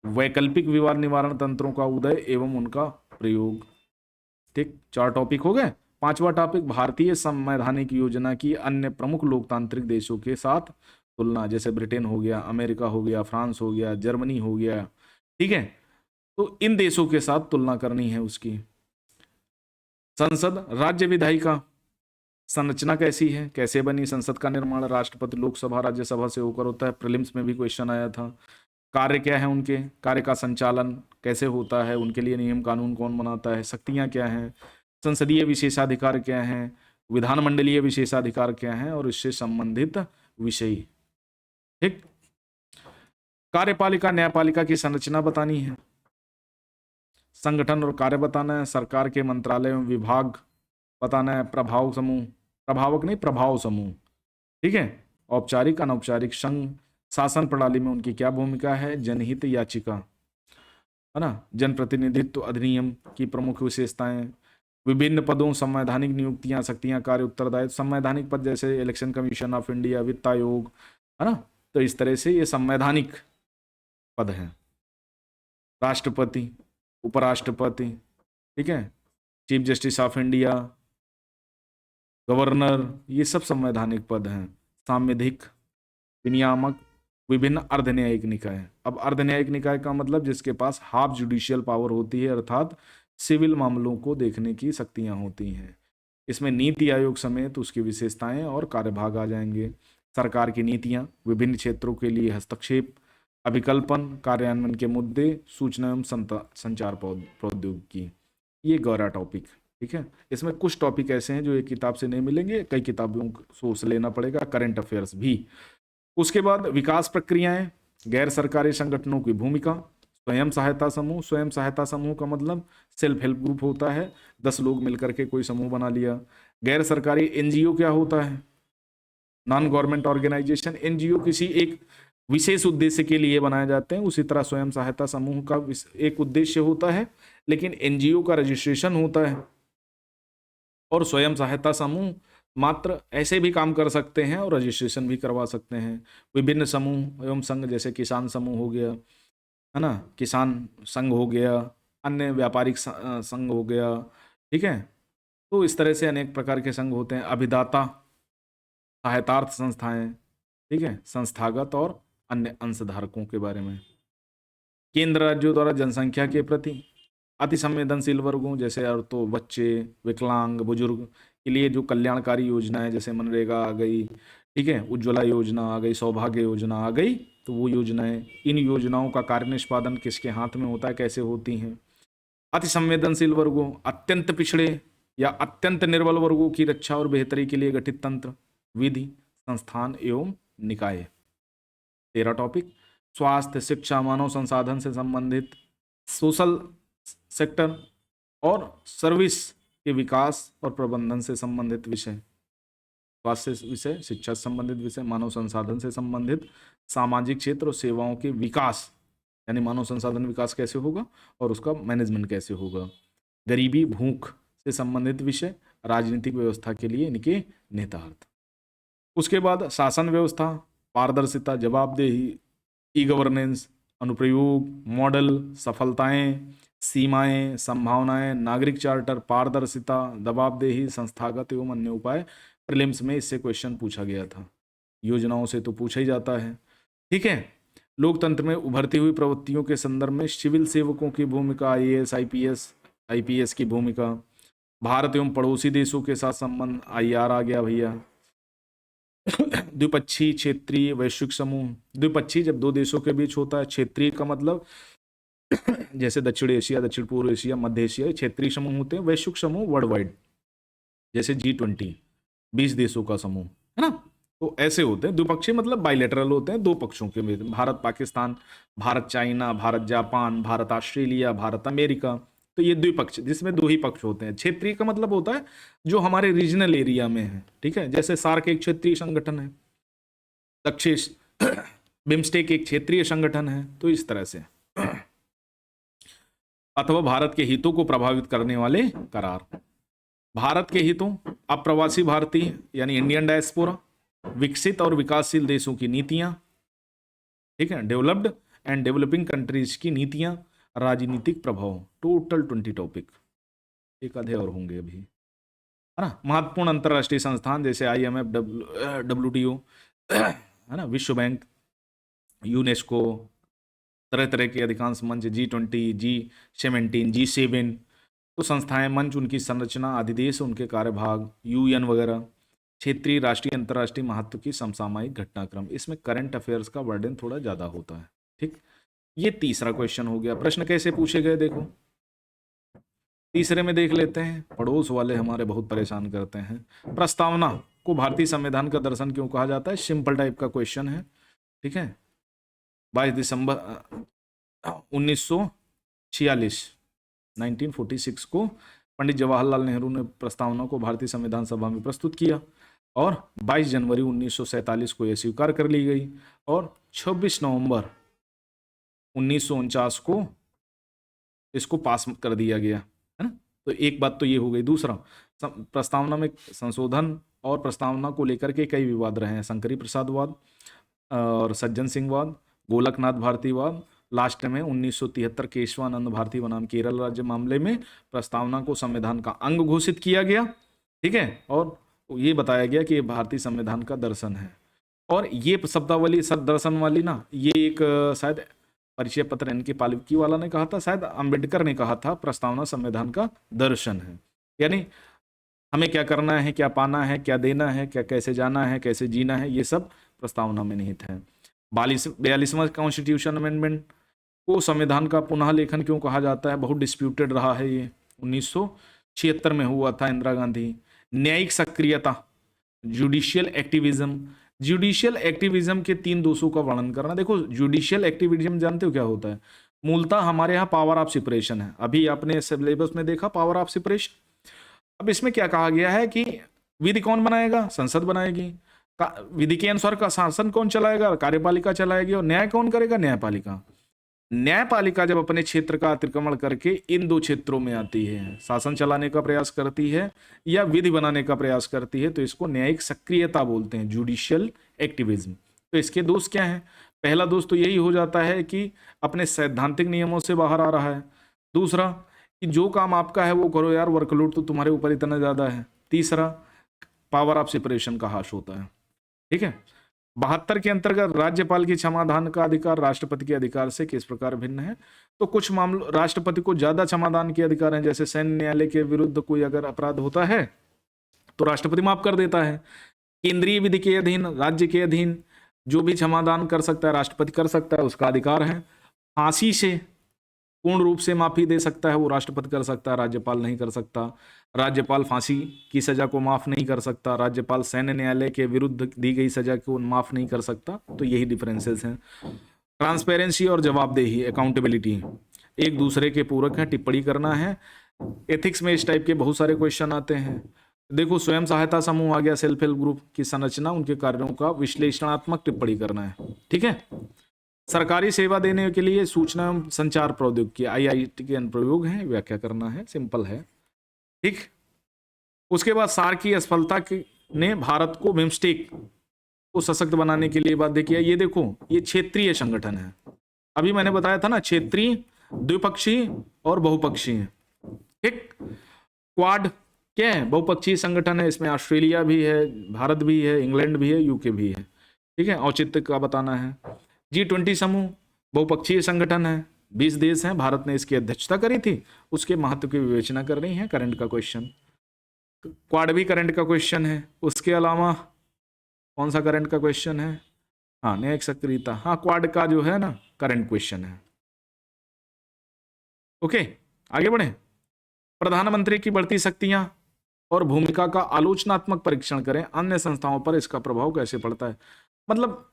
वैकल्पिक विवाद निवारण तंत्रों का उदय एवं उनका प्रयोग। ठीक, 4 टॉपिक हो गए। 5वां टॉपिक, भारतीय संवैधानिक योजना की अन्य प्रमुख लोकतांत्रिक देशों के साथ तुलना, जैसे ब्रिटेन हो गया, अमेरिका हो गया, फ्रांस हो गया, जर्मनी हो गया, ठीक है, तो इन देशों के साथ तुलना करनी है उसकी। संसद, राज्य विधायिका संरचना कैसी है, कैसे बनी, संसद का निर्माण राष्ट्रपति, लोकसभा, राज्यसभा से होकर होता है, प्रीलिम्स में भी क्वेश्चन आया था। कार्य क्या है उनके, कार्य का संचालन कैसे होता है, उनके लिए नियम कानून कौन बनाता है, शक्तियां क्या हैं, संसदीय विशेषाधिकार क्या हैं, विधानमंडलीय विशेषाधिकार क्या हैं और इससे संबंधित विषय। ठीक, कार्यपालिका न्यायपालिका की संरचना बतानी है, संगठन और कार्य बताना है, सरकार के मंत्रालय एवं विभाग बताना है, प्रभाव समूह, प्रभावक नहीं प्रभाव समूह, ठीक है, औपचारिक अनौपचारिक संघ, शासन प्रणाली में उनकी क्या भूमिका है, जनहित याचिका, है ना, जनप्रतिनिधित्व अधिनियम की प्रमुख विशेषताएं, विभिन्न पदों, संवैधानिक नियुक्तियां, शक्तियां, कार्य, उत्तरदायित्व। संवैधानिक पद जैसे इलेक्शन कमीशन ऑफ इंडिया, वित्त आयोग, है ना, तो इस तरह से ये संवैधानिक पद हैं। राष्ट्रपति, उपराष्ट्रपति, ठीक है, chief justice of India, governor, ये सब संवैधानिक पद हैं। सांविधिक, विनियामक, विभिन्न अर्धन्यायिक निकाय। अब अर्धन्यायिक निकाय का मतलब जिसके पास हाफ जुडिशियल पावर होती है, अर्थात सिविल मामलों को देखने की शक्तियां होती हैं। इसमें नीति आयोग समेत उसकी विशेषताएं और कार्यभाग आ जाएंगे। सरकार की नीतियां, विभिन्न क्षेत्रों के लिए हस्तक्षेप, अभिकल्पन, कार्यान्वयन के मुद्दे, सूचना एवं संचार प्रौद्योगिकी, ये 11 टॉपिक, ठीक है। इसमें कुछ टॉपिक ऐसे हैं जो एक किताब से नहीं मिलेंगे, कई किताबों सोर्स लेना पड़ेगा, करंट अफेयर्स भी। उसके बाद विकास प्रक्रियाएं, गैर सरकारी संगठनों की भूमिका, स्वयं सहायता समूह। स्वयं सहायता समूह का मतलब सेल्फ हेल्प ग्रुप होता है, 10 लोग मिलकर के कोई समूह बना लिया। गैर सरकारी एनजीओ क्या होता है, नॉन गवर्नमेंट ऑर्गेनाइजेशन। एनजीओ किसी एक विशेष उद्देश्य के लिए बनाए जाते हैं, उसी तरह स्वयं सहायता समूह का एक उद्देश्य होता है, लेकिन एनजीओ का रजिस्ट्रेशन होता है। और स्वयं सहायता समूह मात्र ऐसे भी काम कर सकते हैं और रजिस्ट्रेशन भी करवा सकते हैं। विभिन्न समूह एवं संघ, जैसे किसान समूह हो गया, है ना, किसान संघ हो गया, अन्य व्यापारिक संघ हो गया, ठीक है, तो इस तरह से अनेक प्रकार के संघ होते हैं। अभिदाता, सहायतार्थ संस्थाएं, ठीक है, संस्थागत और अन्य अंशधारकों के बारे में। केंद्र राज्यों द्वारा जनसंख्या के प्रति अति संवेदनशील वर्गों, जैसे और तो बच्चे, विकलांग, बुजुर्ग के लिए जो कल्याणकारी योजनाएं, जैसे मनरेगा आ गई, ठीक है, उज्ज्वला योजना आ गई, सौभाग्य योजना आ गई, तो वो योजनाएं, इन योजनाओं का कार्य निष्पादन किसके हाथ में होता है, कैसे होती हैं। अति संवेदनशील वर्गों, अत्यंत पिछड़े या अत्यंत निर्बल वर्गों की रक्षा और बेहतरी के लिए गठित तंत्र, विधि, संस्थान एवं निकाय। 13 टॉपिक। स्वास्थ्य, शिक्षा, मानव संसाधन से संबंधित, सोशल सेक्टर और सर्विस के विकास और प्रबंधन से संबंधित विषय, स्वास्थ्य विषय, शिक्षा से संबंधित विषय, मानव संसाधन से संबंधित, सामाजिक क्षेत्र और सेवाओं के विकास, यानी मानव संसाधन विकास कैसे होगा और उसका मैनेजमेंट कैसे होगा, गरीबी, भूख से संबंधित विषय, राजनीतिक व्यवस्था के लिए इनके नेतार्थ। उसके बाद शासन व्यवस्था, पारदर्शिता, जवाबदेही, ई गवर्नेंस, अनुप्रयोग, मॉडल, सफलताएं, सीमाएं, संभावनाएं, नागरिक चार्टर, पारदर्शिता, जवाबदेही, संस्थागत एवं अन्य उपाय। प्रीलिम्स में इससे क्वेश्चन पूछा गया था, योजनाओं से तो पूछा ही जाता है। ठीक है। लोकतंत्र में उभरती हुई प्रवृत्तियों के संदर्भ में सिविल सेवकों की भूमिका, आईएएस, आईपीएस की भूमिका, भारत एवं पड़ोसी देशों के साथ संबंध, आईआर आ गया भैया। द्विपक्षीय, क्षेत्रीय, वैश्विक समूह। द्विपक्षीय जब दो देशों के बीच होता है, क्षेत्रीय का मतलब जैसे दक्षिण एशिया, दक्षिण पूर्व एशिया, मध्य एशिया, क्षेत्रीय समूह होते हैं। वैश्विक समूह वर्ल्ड वाइड, जैसे G20, 20 देशों का समूह है ना, तो ऐसे होते हैं। द्विपक्षीय मतलब बाइलेटरल होते हैं, दो पक्षों के बीच, Bharat Pakistan, Bharat China, Bharat Japan, Bharat Australia, Bharat America, तो ये द्विपक्ष, जिसमें दो ही पक्ष होते हैं। क्षेत्रीय का मतलब होता है जो हमारे रीजनल एरिया में है। ठीक है, जैसे सार्क एक क्षेत्रीय संगठन है, दक्षिण बिम्स्टेक एक क्षेत्रीय संगठन है, तो इस तरह से। अथवा भारत के हितों को प्रभावित करने वाले करार, भारत के हितों, अप्रवासी भारतीय यानी इंडियन डायस्पोरा, विकसित और विकासशील देशों की नीतियां, ठीक है, डेवलप्ड एंड डेवलपिंग कंट्रीज की नीतियां, राजनीतिक प्रभाव। टोटल 20 टॉपिक, एक आधे और होंगे अभी, है ना। महत्वपूर्ण अंतरराष्ट्रीय संस्थान जैसे IMF, WTO, है ना, विश्व बैंक, यूनेस्को, तरह तरह के अधिकांश मंच, G20, G17, G7, तो संस्थाएं, मंच, उनकी संरचना, अधिदेश, उनके कार्यभाग, UN वगैरह, क्षेत्रीय, राष्ट्रीय, अंतर्राष्ट्रीय महत्व की समसामयिक घटनाक्रम। इसमें करंट अफेयर्स का वर्णन थोड़ा ज्यादा होता है। ठीक, ये तीसरा क्वेश्चन हो गया। प्रश्न कैसे पूछे गए देखो, तीसरे में देख लेते हैं। पड़ोस वाले हमारे बहुत परेशान करते हैं। प्रस्तावना को भारतीय संविधान का दर्शन क्यों कहा जाता है? सिंपल टाइप का क्वेश्चन है। ठीक है, 22 दिसंबर 1946 को पंडित जवाहरलाल नेहरू ने प्रस्तावना को भारतीय संविधान सभा में प्रस्तुत किया और 22 जनवरी 1947 को यह स्वीकार कर ली गई और 26 नवंबर 1949 को इसको पास कर दिया गया, है ना। तो एक बात तो ये हो गई। दूसरा, प्रस्तावना में संशोधन और प्रस्तावना को लेकर के कई विवाद रहे हैं। शंकरी प्रसादवाद और सज्जन सिंहवाद, गोलकनाथ भारतीवाद। लास्ट में 1973 केशवानंद भारती बनाम केरल राज्य मामले में प्रस्तावना को संविधान का अंग घोषित किया गया। ठीक है, और ये बताया गया कि ये भारतीय संविधान का दर्शन है। और ये शब्दावली दर्शन वाली ना, ये एक शायद परिचय पत्र इनके पालिकी वाला ने कहा था, शायद अंबेडकर ने कहा था प्रस्तावना संविधान का दर्शन है। यानी हमें क्या करना है, क्या पाना है, क्या देना है, क्या कैसे जाना है, कैसे जीना है, ये सब प्रस्तावना में निहित है। 42वां कॉन्स्टिट्यूशन अमेंडमेंट को संविधान का पुनः लेखन क्यों कहा जाता है? बहुत डिस्प्यूटेड रहा है ये। 1976 में हुआ था, इंदिरा गांधी। न्यायिक सक्रियता, जुडिशियल एक्टिविज्म। जुडिशियल एक्टिविज्म के 3 दोषों का वर्णन करना। देखो, जुडिशियल एक्टिविज्म जानते हो क्या होता है? मूलतः हमारे यहाँ पावर ऑफ सेपरेशन है। अभी आपने सिलेबस में देखा पावर ऑफ सेपरेशन। अब इसमें क्या कहा गया है कि विधि कौन बनाएगा? संसद बनाएगी। विधि के अनुसार का शासन कौन चलाएगा? कार्यपालिका चलाएगी। और न्याय कौन करेगा? न्यायपालिका। न्यायपालिका जब अपने क्षेत्र का अतिक्रमण करके इन 2 क्षेत्रों में आती है, शासन चलाने का प्रयास करती है या विधि बनाने का प्रयास करती है, तो इसको न्यायिक सक्रियता बोलते हैं, जुडिशियल एक्टिविज्म। तो इसके दोष क्या हैं? पहला दोष तो यही हो जाता है कि अपने सैद्धांतिक नियमों से बाहर आ रहा है। दूसरा, कि जो काम आपका है वो करो यार, वर्कलोड तो तुम्हारे ऊपर इतना ज्यादा है। तीसरा, पावर ऑफ सेपरेशन का हाश होता है। ठीक है, 72 के अंतर्गत राज्यपाल की क्षमादान का अधिकार राष्ट्रपति के अधिकार से किस प्रकार भिन्न है? तो कुछ मामलों राष्ट्रपति को ज्यादा क्षमादान के अधिकार हैं। जैसे सैन्य न्यायालय के विरुद्ध कोई अगर अपराध होता है तो राष्ट्रपति माफ कर देता है। केंद्रीय विधि के अधीन, राज्य के अधीन जो भी क्षमादान कर सकता है राष्ट्रपति कर सकता है, उसका अधिकार है। फांसी से पूर्ण रूप से माफी दे सकता है वो राष्ट्रपति कर सकता है, राज्यपाल नहीं कर सकता। राज्यपाल फांसी की सजा को माफ नहीं कर सकता, राज्यपाल सैन्य न्यायालय के विरुद्ध दी गई सजा को माफ नहीं कर सकता। तो यही डिफरेंसेस हैं। ट्रांसपेरेंसी और जवाबदेही, अकाउंटेबिलिटी, एक दूसरे के पूरक है, टिप्पणी करना है। एथिक्स में इस टाइप के बहुत सारे क्वेश्चन आते हैं। देखो, स्वयं सहायता समूह आ गया, सेल्फ हेल्प ग्रुप की संरचना, उनके कार्यों का विश्लेषणात्मक टिप्पणी करना है। ठीक है। सरकारी सेवा देने के लिए सूचना एवं संचार प्रौद्योगिकी, आईआईटी के अनुप्रयोग हैं, व्याख्या करना है, सिंपल है। ठीक। उसके बाद सार की असफलता ने भारत को बिम्स्टेक को सशक्त बनाने के लिए बाध्य किया। ये देखो, ये क्षेत्रीय संगठन है। अभी मैंने बताया था ना, क्षेत्रीय, द्विपक्षीय और बहुपक्षीय। ठीक। क्वाड क्या है? बहुपक्षीय संगठन है। इसमें ऑस्ट्रेलिया भी है, भारत भी है, इंग्लैंड भी है, यूके भी है। ठीक है। औचित्य का बताना है। G20 समूह बहुपक्षीय संगठन है, 20 देश हैं, भारत ने इसकी अध्यक्षता करी थी, उसके महत्व की विवेचना कर रही है। करंट का क्वेश्चन, क्वाड भी करंट का क्वेश्चन है। उसके अलावा कौन सा करंट का क्वेश्चन है? हाँ, न्यायिक सक्रियता, हाँ, क्वाड का जो है ना करंट क्वेश्चन है। ओके, आगे बढ़े। प्रधानमंत्री की बढ़ती शक्तियां और भूमिका का आलोचनात्मक परीक्षण करें, अन्य संस्थाओं पर इसका प्रभाव कैसे पड़ता है। मतलब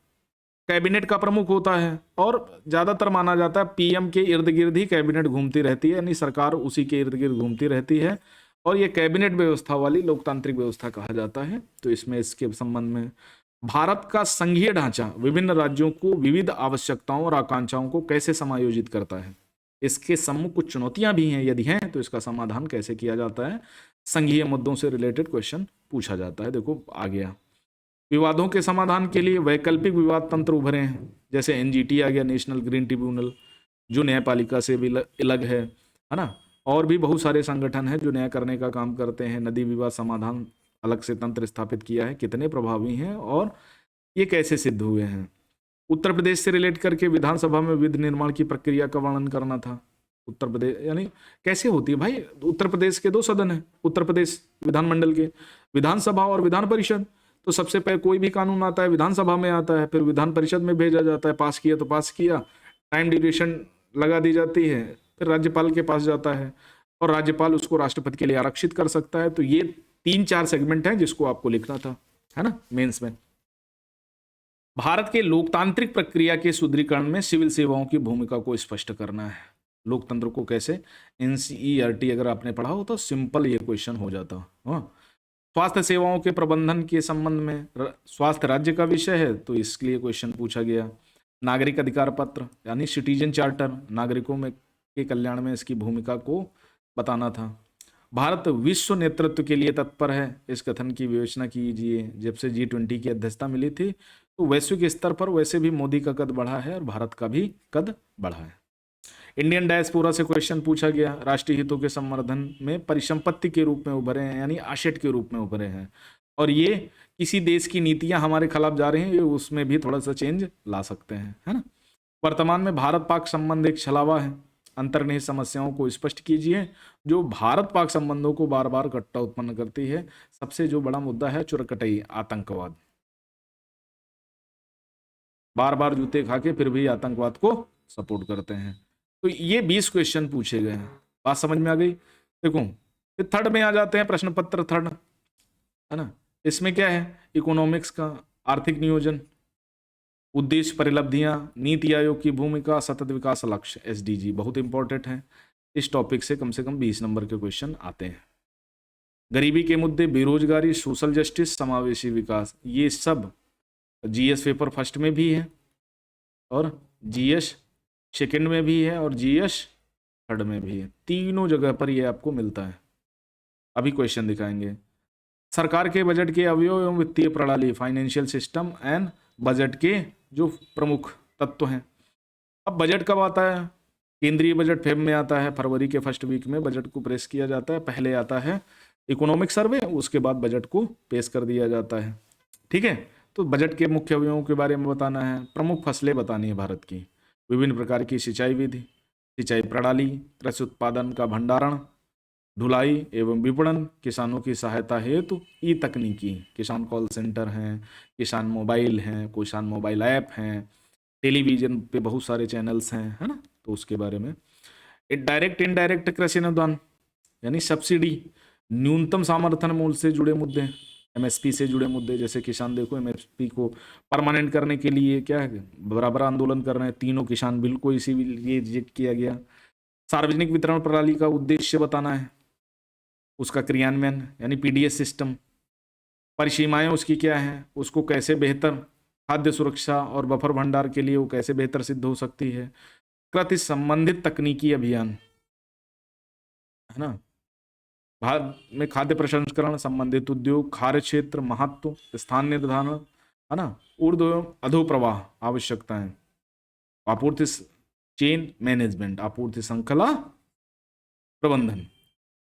कैबिनेट का प्रमुख होता है और ज्यादातर माना जाता है पीएम के इर्द गिर्द ही कैबिनेट घूमती रहती है, यानी सरकार उसी के इर्द गिर्द घूमती रहती है, और ये कैबिनेट व्यवस्था वाली लोकतांत्रिक व्यवस्था कहा जाता है। तो इसमें इसके संबंध में भारत का संघीय ढांचा विभिन्न राज्यों को विविध आवश्यकताओं और आकांक्षाओं को कैसे समायोजित करता है, इसके सम्मुख कुछ चुनौतियां भी हैं, यदि हैं तो इसका समाधान कैसे किया जाता है। संघीय मुद्दों से रिलेटेड क्वेश्चन पूछा जाता है। देखो आ गया। विवादों के समाधान के लिए वैकल्पिक विवाद तंत्र उभरे हैं, जैसे एनजीटी आ गया, नेशनल ग्रीन ट्रिब्यूनल, जो न्यायपालिका से भी अलग है ना। और भी बहुत सारे संगठन हैं जो न्याय करने का काम करते हैं। नदी विवाद समाधान अलग से तंत्र स्थापित किया है, कितने प्रभावी हैं और ये कैसे सिद्ध हुए हैं। उत्तर प्रदेश से रिलेट करके विधानसभा में विधि निर्माण की प्रक्रिया का वर्णन करना था। उत्तर प्रदेश यानी कैसे होती है भाई, उत्तर प्रदेश के 2 सदन है, उत्तर प्रदेश विधानमंडल के, विधानसभा और विधान परिषद। तो सबसे पहले कोई भी कानून आता है विधानसभा में आता है, फिर विधान परिषद में भेजा जाता है, पास किया तो पास किया, टाइम ड्यूरेशन लगा दी जाती है, फिर राज्यपाल के पास जाता है और राज्यपाल उसको राष्ट्रपति के लिए आरक्षित कर सकता है। तो ये 3-4 सेगमेंट हैं जिसको आपको लिखना था, है ना, मेंस में। भारत के लोकतांत्रिक प्रक्रिया के सुदृढ़ीकरण में सिविल सेवाओं की भूमिका को स्पष्ट करना है। लोकतंत्र को कैसे, एनसीईआरटी अगर आपने पढ़ा हो तो सिंपल ये क्वेश्चन हो जाता। हाँ। स्वास्थ्य सेवाओं के प्रबंधन के संबंध में, स्वास्थ्य राज्य का विषय है तो इसके लिए क्वेश्चन पूछा गया। नागरिक अधिकार पत्र यानी सिटीजन चार्टर, नागरिकों में के कल्याण में इसकी भूमिका को बताना था। भारत विश्व नेतृत्व के लिए तत्पर है, इस कथन की विवेचना कीजिए। जब से G20 की अध्यक्षता मिली थी तो वैश्विक स्तर पर वैसे भी मोदी का कद बढ़ा है और भारत का भी कद बढ़ा है। इंडियन डायस्पोरा से क्वेश्चन पूछा गया, राष्ट्रीय हितों के संवर्धन में परिसंपत्ति के रूप में उभरे हैं, यानी आसेट के रूप में उभरे हैं, और ये किसी देश की नीतियां हमारे खिलाफ जा रही हैं, ये उसमें भी थोड़ा सा चेंज ला सकते हैं, है ना। वर्तमान में भारत पाक संबंध एक छलावा है, अंतर्निहित समस्याओं को स्पष्ट कीजिए जो भारत पाक संबंधों को बार बार कट्टा उत्पन्न करती है। सबसे जो बड़ा मुद्दा है चुरकटई, आतंकवाद, बार बार जूते खा के फिर भी आतंकवाद को सपोर्ट करते हैं। तो ये 20 क्वेश्चन पूछे गए हैं, बात समझ में आ गई। देखो फिर थर्ड में आ जाते हैं, प्रश्न पत्र थर्ड, है ना। इसमें क्या है, इकोनॉमिक्स का, आर्थिक नियोजन, उद्देश्य परिलब्धियां, नीति आयोग की भूमिका, सतत विकास लक्ष्य एसडीजी बहुत इंपॉर्टेंट है। इस टॉपिक से कम 20 नंबर के क्वेश्चन आते हैं। गरीबी के मुद्दे, बेरोजगारी, सोशल जस्टिस, समावेशी विकास, ये सब जीएस पेपर फर्स्ट में भी है और जीएस सेकंड में भी है और जीएस थर्ड में भी है, तीनों जगह पर ये आपको मिलता है। अभी क्वेश्चन दिखाएंगे। सरकार के बजट के अवयव एवं वित्तीय प्रणाली, फाइनेंशियल सिस्टम एंड बजट के जो प्रमुख तत्व हैं। अब बजट कब आता है, केंद्रीय बजट फेब में आता है, फरवरी के फर्स्ट वीक में बजट को प्रेस किया जाता है। पहले आता है इकोनॉमिक सर्वे, उसके बाद बजट को पेश कर दिया जाता है। ठीक है। तो बजट के मुख्य अवयवों के बारे में बताना है, प्रमुख फसलें बतानी है भारत की, विभिन्न प्रकार की सिंचाई विधि, सिंचाई प्रणाली, कृषि उत्पादन का भंडारण, ढुलाई एवं विपणन, किसानों की सहायता हेतु ई तकनीकी, किसान कॉल सेंटर हैं, किसान मोबाइल हैं, किसान मोबाइल ऐप हैं, टेलीविजन पे बहुत सारे चैनल्स हैं, है ना, तो उसके बारे में। डायरेक्ट इनडायरेक्ट कृषि अनुदान यानी सब्सिडी, न्यूनतम समर्थन मूल्य से जुड़े मुद्दे, एमएसपी से जुड़े मुद्दे, जैसे किसान देखो एमएसपी को परमानेंट करने के लिए क्या है, बराबर आंदोलन कर रहे हैं। तीनों किसान बिल को इसीलिए रिजेक्ट किया गया। सार्वजनिक वितरण प्रणाली का उद्देश्य बताना है, उसका क्रियान्वयन यानी पीडीएस सिस्टम, परिसीमाएं उसकी क्या है, उसको कैसे बेहतर खाद्य सुरक्षा और बफर भंडार के लिए वो कैसे बेहतर सिद्ध हो सकती है। कृषि संबंधित तकनीकी अभियान है ना, भारत में खाद्य प्रसंस्करण संबंधित उद्योग, खाद्य क्षेत्र महत्व, स्थान निर्धारण है ना, ऊर्ध्व एवं अधोप्रवाह आवश्यकताएं, आपूर्ति चेन मैनेजमेंट, आपूर्ति श्रृंखला प्रबंधन।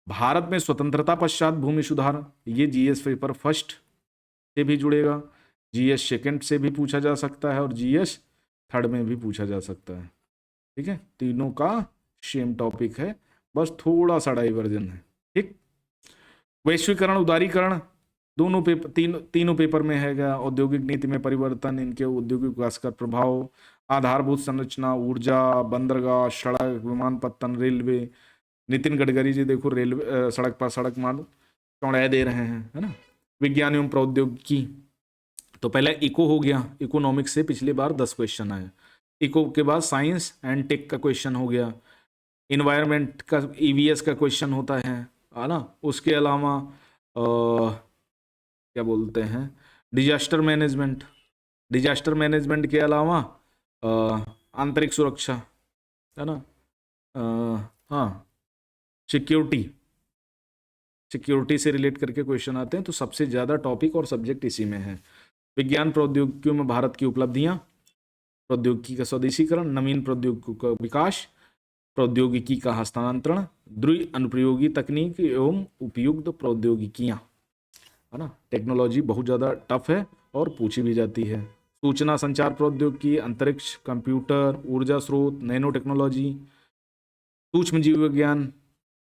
भारत में स्वतंत्रता पश्चात भूमि सुधार, ये जीएस पेपर फर्स्ट से भी जुड़ेगा, जीएस सेकंड से भी पूछा जा सकता है और जीएस थर्ड में भी पूछा जा सकता है। ठीक है, तीनों का सेम टॉपिक है, बस थोड़ा सा डाइवर्जन है। ठीक, वैश्वीकरण उदारीकरण दोनों पेपर तीनों पेपर में है। औद्योगिक नीति में परिवर्तन, इनके औद्योगिक विकास का प्रभाव, आधारभूत संरचना, ऊर्जा, बंदरगाह, सड़क, विमानपत्तन, रेलवे। नितिन गडकरी जी देखो रेलवे सड़क पर सड़क मार्ग चौड़ाई दे रहे हैं, है ना। विज्ञान एवं प्रौद्योगिकी, तो पहले इको हो गया, इकोनॉमिक्स से पिछली बार 10 क्वेश्चन आए। इको के बाद साइंस एंड टेक का क्वेश्चन हो गया, इन्वायरमेंट का ईवीएस का क्वेश्चन होता है ना। उसके अलावा क्या बोलते हैं, डिजास्टर मैनेजमेंट, डिजास्टर मैनेजमेंट के अलावा आंतरिक सुरक्षा है ना, हाँ सिक्योरिटी, सिक्योरिटी से रिलेट करके क्वेश्चन आते हैं। तो सबसे ज़्यादा टॉपिक और सब्जेक्ट इसी में है। विज्ञान प्रौद्योगिकियों में भारत की उपलब्धियां, प्रौद्योगिकी का स्वदेशीकरण, नवीन प्रौद्योगिकी का विकास, प्रौद्योगिकी का हस्तांतरण, द्रुव अनुप्रयोगी तकनीक एवं उपयुक्त प्रौद्योगिकियां, है ना। टेक्नोलॉजी बहुत ज़्यादा टफ है और पूछी भी जाती है। सूचना संचार प्रौद्योगिकी, अंतरिक्ष, कंप्यूटर, ऊर्जा स्रोत, नैनो टेक्नोलॉजी, सूक्ष्म जीव विज्ञान,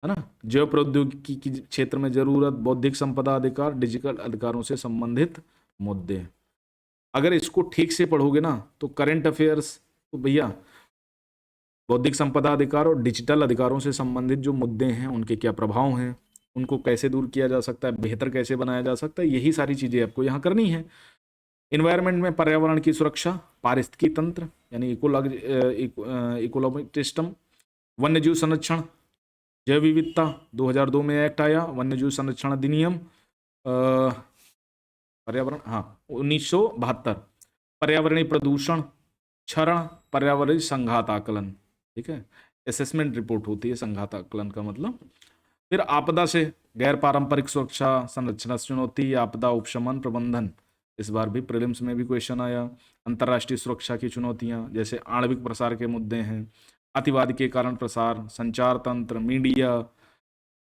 है ना, जैव प्रौद्योगिकी के क्षेत्र में जरूरत, बौद्धिक संपदा अधिकार, डिजिटल अधिकारों से संबंधित मुद्दे। अगर इसको ठीक से पढ़ोगे ना तो करंट अफेयर्स, तो भैया बौद्धिक संपदा अधिकार और डिजिटल अधिकारों से संबंधित जो मुद्दे हैं उनके क्या प्रभाव हैं, उनको कैसे दूर किया जा सकता है, बेहतर कैसे बनाया जा सकता है, यही सारी चीजें आपको यहाँ करनी है। इन्वायरमेंट में पर्यावरण की सुरक्षा, पारिस्थितिकी तंत्र यानी इकोलॉजिक सिस्टम, वन्यजीव संरक्षण, जैव विविधता, 2002 में एक्ट आया, वन्यजीव संरक्षण अधिनियम, पर्यावरण 1972, पर्यावरणीय प्रदूषण, क्षरण, पर्यावरणीय संघात आकलन। ठीक है, असेसमेंट रिपोर्ट होती है संघात आकलन का मतलब। फिर आपदा से गैर पारंपरिक सुरक्षा संरचना चुनौती, आपदा उपशमन प्रबंधन, इस बार भी प्रीलिम्स में भी क्वेश्चन आया। अंतर्राष्ट्रीय सुरक्षा की चुनौतियां, जैसे आणविक प्रसार के मुद्दे हैं, अतिवाद के कारण प्रसार, संचार तंत्र, मीडिया,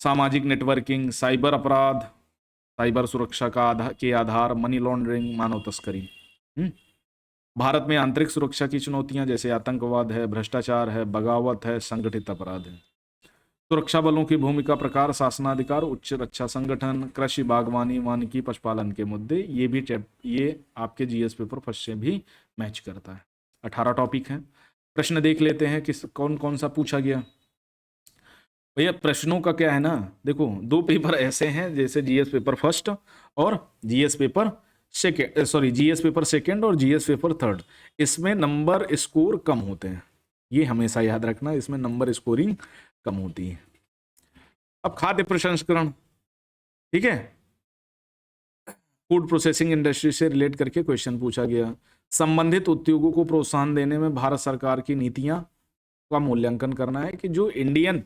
सामाजिक नेटवर्किंग, साइबर अपराध, साइबर सुरक्षा के आधार, मनी लॉन्ड्रिंग, मानव तस्करी। भारत में आंतरिक सुरक्षा की चुनौतियां, जैसे आतंकवाद है, भ्रष्टाचार है, बगावत है, संगठित अपराध है। सुरक्षा बलों की भूमिका, प्रकार, शासनाधिकार, उच्च रक्षा संगठन, कृषि, बागवानी, वानिकी, पशुपालन के मुद्दे, ये आपके जीएस पेपर फर्स्ट से भी मैच करता है। 18 टॉपिक हैं। प्रश्न देख लेते हैं किस कौन कौन सा पूछा गया। भैया प्रश्नों का क्या है ना, देखो 2 पेपर ऐसे हैं जैसे जीएस पेपर फर्स्ट और GS paper second, GS paper second और जीएस पेपर थर्ड, इसमें नंबर स्कोर कम होते हैं, ये हमेशा याद रखना, इसमें नंबर स्कोरिंग कम होती है। अब खाद्य प्रसंस्करण, ठीक है, फूड प्रोसेसिंग इंडस्ट्री से रिलेट करके क्वेश्चन पूछा गया। संबंधित उद्योगों को प्रोत्साहन देने में भारत सरकार की नीतियां का मूल्यांकन करना है कि जो Indian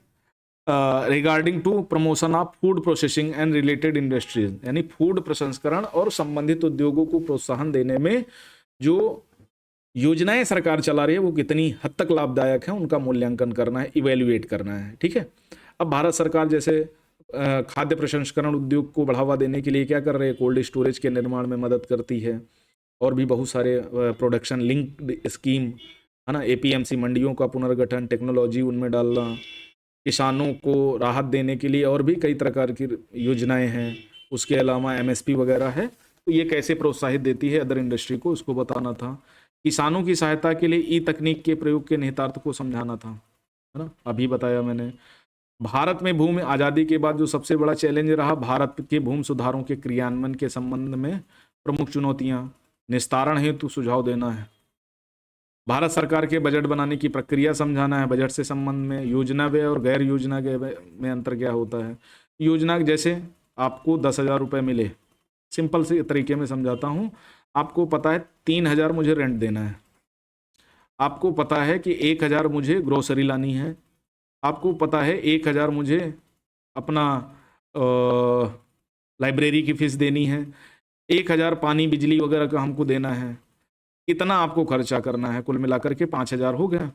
regarding to promotion of food processing and related industries, यानी फूड प्रसंस्करण और संबंधित उद्योगों को प्रोत्साहन देने में जो योजनाएं सरकार चला रही है वो कितनी हद तक लाभदायक है, उनका मूल्यांकन करना है, इवेल्युएट करना है। ठीक है, अब भारत सरकार जैसे खाद्य प्रसंस्करण उद्योग को बढ़ावा देने के लिए क्या कर रहे हैं, कोल्ड स्टोरेज के निर्माण में मदद करती है, और भी बहुत सारे प्रोडक्शन लिंक स्कीम, है ना, एपीएमसी मंडियों का पुनर्गठन, टेक्नोलॉजी उनमें डालना, किसानों को राहत देने के लिए और भी कई प्रकार की योजनाएं हैं। उसके अलावा एमएसपी वगैरह है, तो ये कैसे प्रोत्साहित देती है अदर इंडस्ट्री को, उसको बताना था। किसानों की सहायता के लिए ई तकनीक के प्रयोग के निहितार्थ को समझाना था, है है ना, अभी बताया मैंने। भारत में भूमि आजादी के बाद जो सबसे बड़ा चैलेंज रहा, भारत के भूमि सुधारों के क्रियान्वयन के संबंध में प्रमुख चुनौतियां, निस्तारण हेतु सुझाव देना है, भारत सरकार के बजट बनाने की प्रक्रिया समझाना है, बजट से संबंध में योजना व्यय और गैर योजना व्यय में अंतर क्या होता है। योजना जैसे आपको 10,000 रुपये मिले, सिंपल से तरीके में समझाता हूँ, आपको पता है 3,000 मुझे रेंट देना है, आपको पता है कि 1,000 मुझे ग्रोसरी लानी है, आपको पता है 1,000 मुझे अपना लाइब्रेरी की फीस देनी है, 1,000 पानी बिजली वगैरह का हमको देना है, इतना आपको खर्चा करना है, कुल मिलाकर के 5,000 हो गया।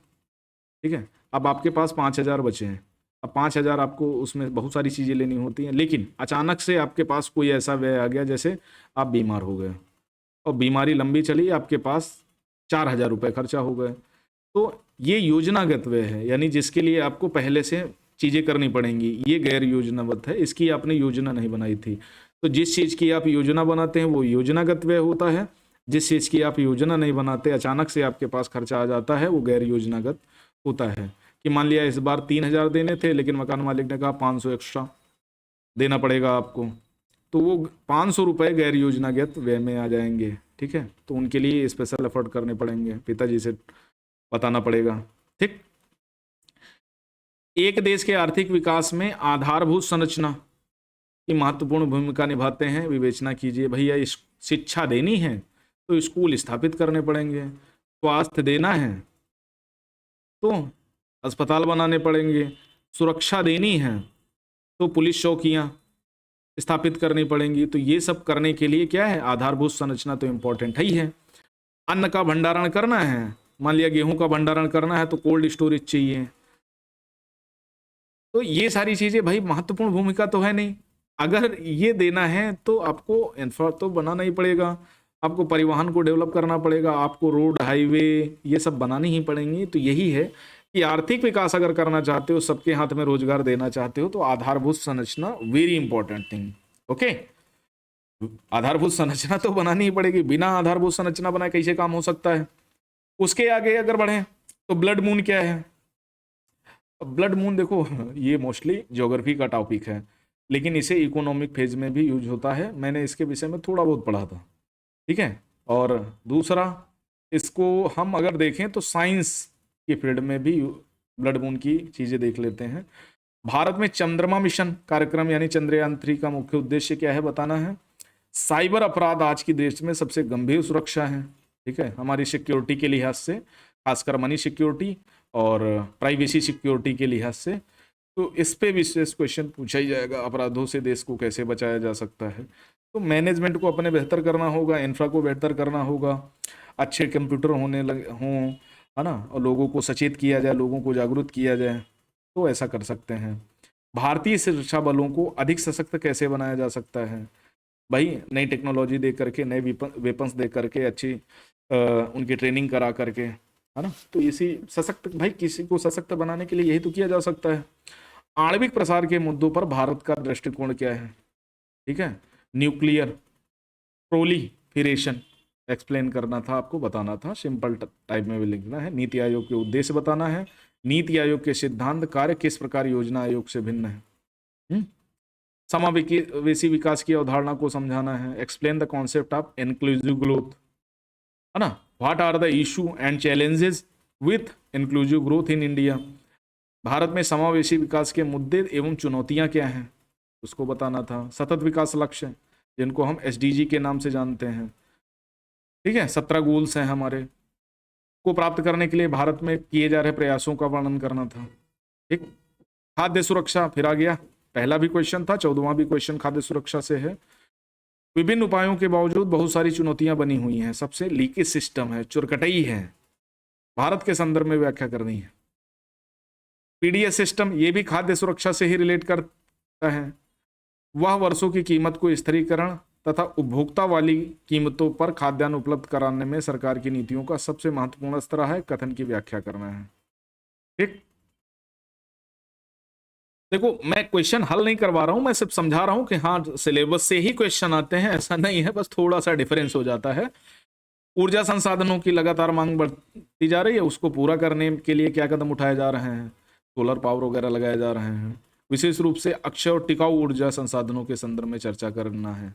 ठीक है, अब आपके पास 5,000 बचे हैं। अब 5,000 आपको उसमें बहुत सारी चीज़ें लेनी होती हैं, लेकिन अचानक से आपके पास कोई ऐसा व्यय आ गया, जैसे आप बीमार हो गए और बीमारी लंबी चली, आपके पास 4,000 रुपये खर्चा हो गए। तो ये योजनागत व्यय है, यानी जिसके लिए आपको पहले से चीज़ें करनी पड़ेंगी। ये गैर योजनाबद्ध है, इसकी आपने योजना नहीं बनाई थी। तो जिस चीज़ की आप योजना बनाते हैं वो योजनागत व्यय होता है, जिस चीज़ की आप योजना नहीं बनाते, अचानक से आपके पास खर्चा आ जाता है, वो गैर योजनागत होता है। कि मान लिया इस बार 3,000 देने थे, लेकिन मकान मालिक ने कहा 500 एक्स्ट्रा देना पड़ेगा आपको, तो वो 500 रुपये गैर योजनागत व्यय में आ जाएंगे। ठीक है, तो उनके लिए स्पेशल एफर्ट करने पड़ेंगे, पिताजी से बताना पड़ेगा। ठीक, एक देश के आर्थिक विकास में आधारभूत संरचना की महत्वपूर्ण भूमिका निभाते हैं, विवेचना कीजिए। भैया इस शिक्षा देनी है तो स्कूल स्थापित करने पड़ेंगे, स्वास्थ्य देना है तो अस्पताल बनाने पड़ेंगे, सुरक्षा देनी है तो पुलिस चौकियां स्थापित करनी पड़ेंगी। तो ये सब करने के लिए क्या है, आधारभूत संरचना तो इम्पोर्टेंट ही है। अन्न का भंडारण करना है, मान लिया गेहूं का भंडारण करना है तो कोल्ड स्टोरेज चाहिए। तो ये सारी चीजें भाई महत्वपूर्ण भूमिका तो है नहीं। अगर ये देना है तो आपको इंफ्रा तो बनाना ही पड़ेगा, आपको परिवहन को डेवलप करना पड़ेगा, आपको रोड हाईवे ये सब बनानी ही पड़ेंगी। तो यही है कि आर्थिक विकास अगर करना चाहते हो, सबके हाथ में रोजगार देना चाहते हो, तो आधारभूत संरचना वेरी इंपॉर्टेंट थिंग। ओके, आधारभूत संरचना तो बनानी ही पड़ेगी, बिना आधारभूत संरचना बनाए कैसे काम हो सकता है। उसके आगे अगर बढ़े तो ब्लड मून क्या है। ब्लड मून देखो ये मोस्टली ज्योग्राफी का टॉपिक है, लेकिन इसे इकोनॉमिक फेज में भी यूज होता है, मैंने इसके विषय में थोड़ा बहुत पढ़ा था। ठीक है, और दूसरा इसको हम अगर देखें तो साइंस की फील्ड में भी ब्लड मून की चीज़ें देख लेते हैं। भारत में चंद्रमा मिशन कार्यक्रम यानी चंद्रयान-3 का मुख्य उद्देश्य क्या है बताना है। साइबर अपराध आज की देश में सबसे गंभीर सुरक्षा है। ठीक है, हमारी सिक्योरिटी के लिहाज से, खासकर मनी सिक्योरिटी और प्राइवेसी सिक्योरिटी के लिहाज से, तो इस पे विशेष क्वेश्चन पूछा ही जाएगा, अपराधों से देश को कैसे बचाया जा सकता है। तो मैनेजमेंट को अपने बेहतर करना होगा, इंफ्रा को बेहतर करना होगा, अच्छे कंप्यूटर होने लगे हों, है ना, और लोगों को सचेत किया जाए, लोगों को जागरूक किया जाए, तो ऐसा कर सकते हैं। भारतीय सुरक्षा बलों को अधिक सशक्त कैसे बनाया जा सकता है भाई, नई टेक्नोलॉजी दे करके, नए वेपन्स दे करके, अच्छी उनकी ट्रेनिंग करा करके, है ना। तो इसी सशक्त, भाई किसी को सशक्त बनाने के लिए यही तो किया जा सकता है। आणविक प्रसार के मुद्दों पर भारत का दृष्टिकोण क्या है। ठीक है, न्यूक्लियर प्रोलिफरेशन एक्सप्लेन करना था, आपको बताना था, सिंपल टाइप में भी लिखना है। नीति आयोग के उद्देश्य बताना है, नीति आयोग के सिद्धांत कार्य किस प्रकार योजना आयोग से भिन्न है। समावेशी विकास की अवधारणा को समझाना है, explain the concept of inclusive growth, है ना। What are the issue and challenges with inclusive growth in India, Bharat में समावेशी विकास के मुद्दे एवं चुनौतियां क्या हैं, उसको बताना था। सतत विकास लक्ष्य जिनको हम SDG के नाम से जानते हैं, ठीक है, 17 गोल्स हैं हमारे, को प्राप्त करने के लिए भारत में किए जा रहे प्रयासों का वर्णन करना था। ठीक, खाद्य सुरक्षा फिर आ गया, पहला भी क्वेश्चन था, 14वां भी क्वेश्चन खाद्य सुरक्षा से है। विभिन्न उपायों के बावजूद बहुत सारी चुनौतियां बनी हुई हैं, सबसे लीकेज सिस्टम है, चुरकटई है, भारत के संदर्भ में व्याख्या करनी है। PDS सिस्टम ये भी खाद्य सुरक्षा से ही रिलेट करता है। वह वर्षों की कीमत को स्थिरीकरण तथा उपभोक्ता वाली कीमतों पर खाद्यान्न उपलब्ध कराने में सरकार की नीतियों का सबसे महत्वपूर्ण स्तर है, कथन की व्याख्या करना है। ठीक, देखो मैं क्वेश्चन हल नहीं करवा रहा हूं, मैं सिर्फ समझा रहा हूं कि हाँ सिलेबस से ही क्वेश्चन आते हैं, ऐसा नहीं है, बस थोड़ा सा डिफरेंस हो जाता है। ऊर्जा संसाधनों की लगातार मांग बढ़ती जा रही है, उसको पूरा करने के लिए क्या कदम उठाए जा रहे हैं। सोलर पावर वगैरह लगाए जा रहे हैं। विशेष रूप से अक्षय और टिकाऊ ऊर्जा संसाधनों के संदर्भ में चर्चा करना है।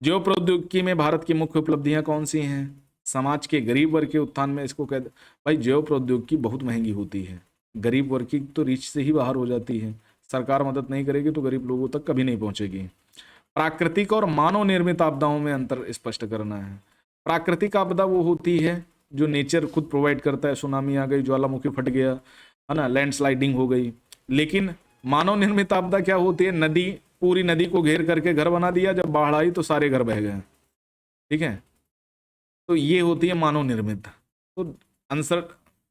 जैव प्रौद्योगिकी में भारत की मुख्य उपलब्धियां कौन सी हैं? समाज के गरीब वर्ग के उत्थान में इसको कह भाई, जैव प्रौद्योगिकी बहुत महंगी होती है, गरीब वर्ग की तो रीच से ही बाहर हो जाती है। सरकार मदद नहीं करेगी तो गरीब लोगों तक कभी नहीं पहुंचेगी। प्राकृतिक और मानव निर्मित आपदाओं में अंतर स्पष्ट करना है। प्राकृतिक आपदा वो होती है जो नेचर खुद प्रोवाइड करता है, सुनामी आ गई, ज्वालामुखी फट गया, है ना, लैंडस्लाइडिंग हो गई। लेकिन मानव निर्मित आपदा क्या होती है? नदी, पूरी नदी को घेर करके घर बना दिया, जब बाढ़ आई तो सारे घर बह गए। ठीक है, तो ये होती है मानव निर्मित। तो आंसर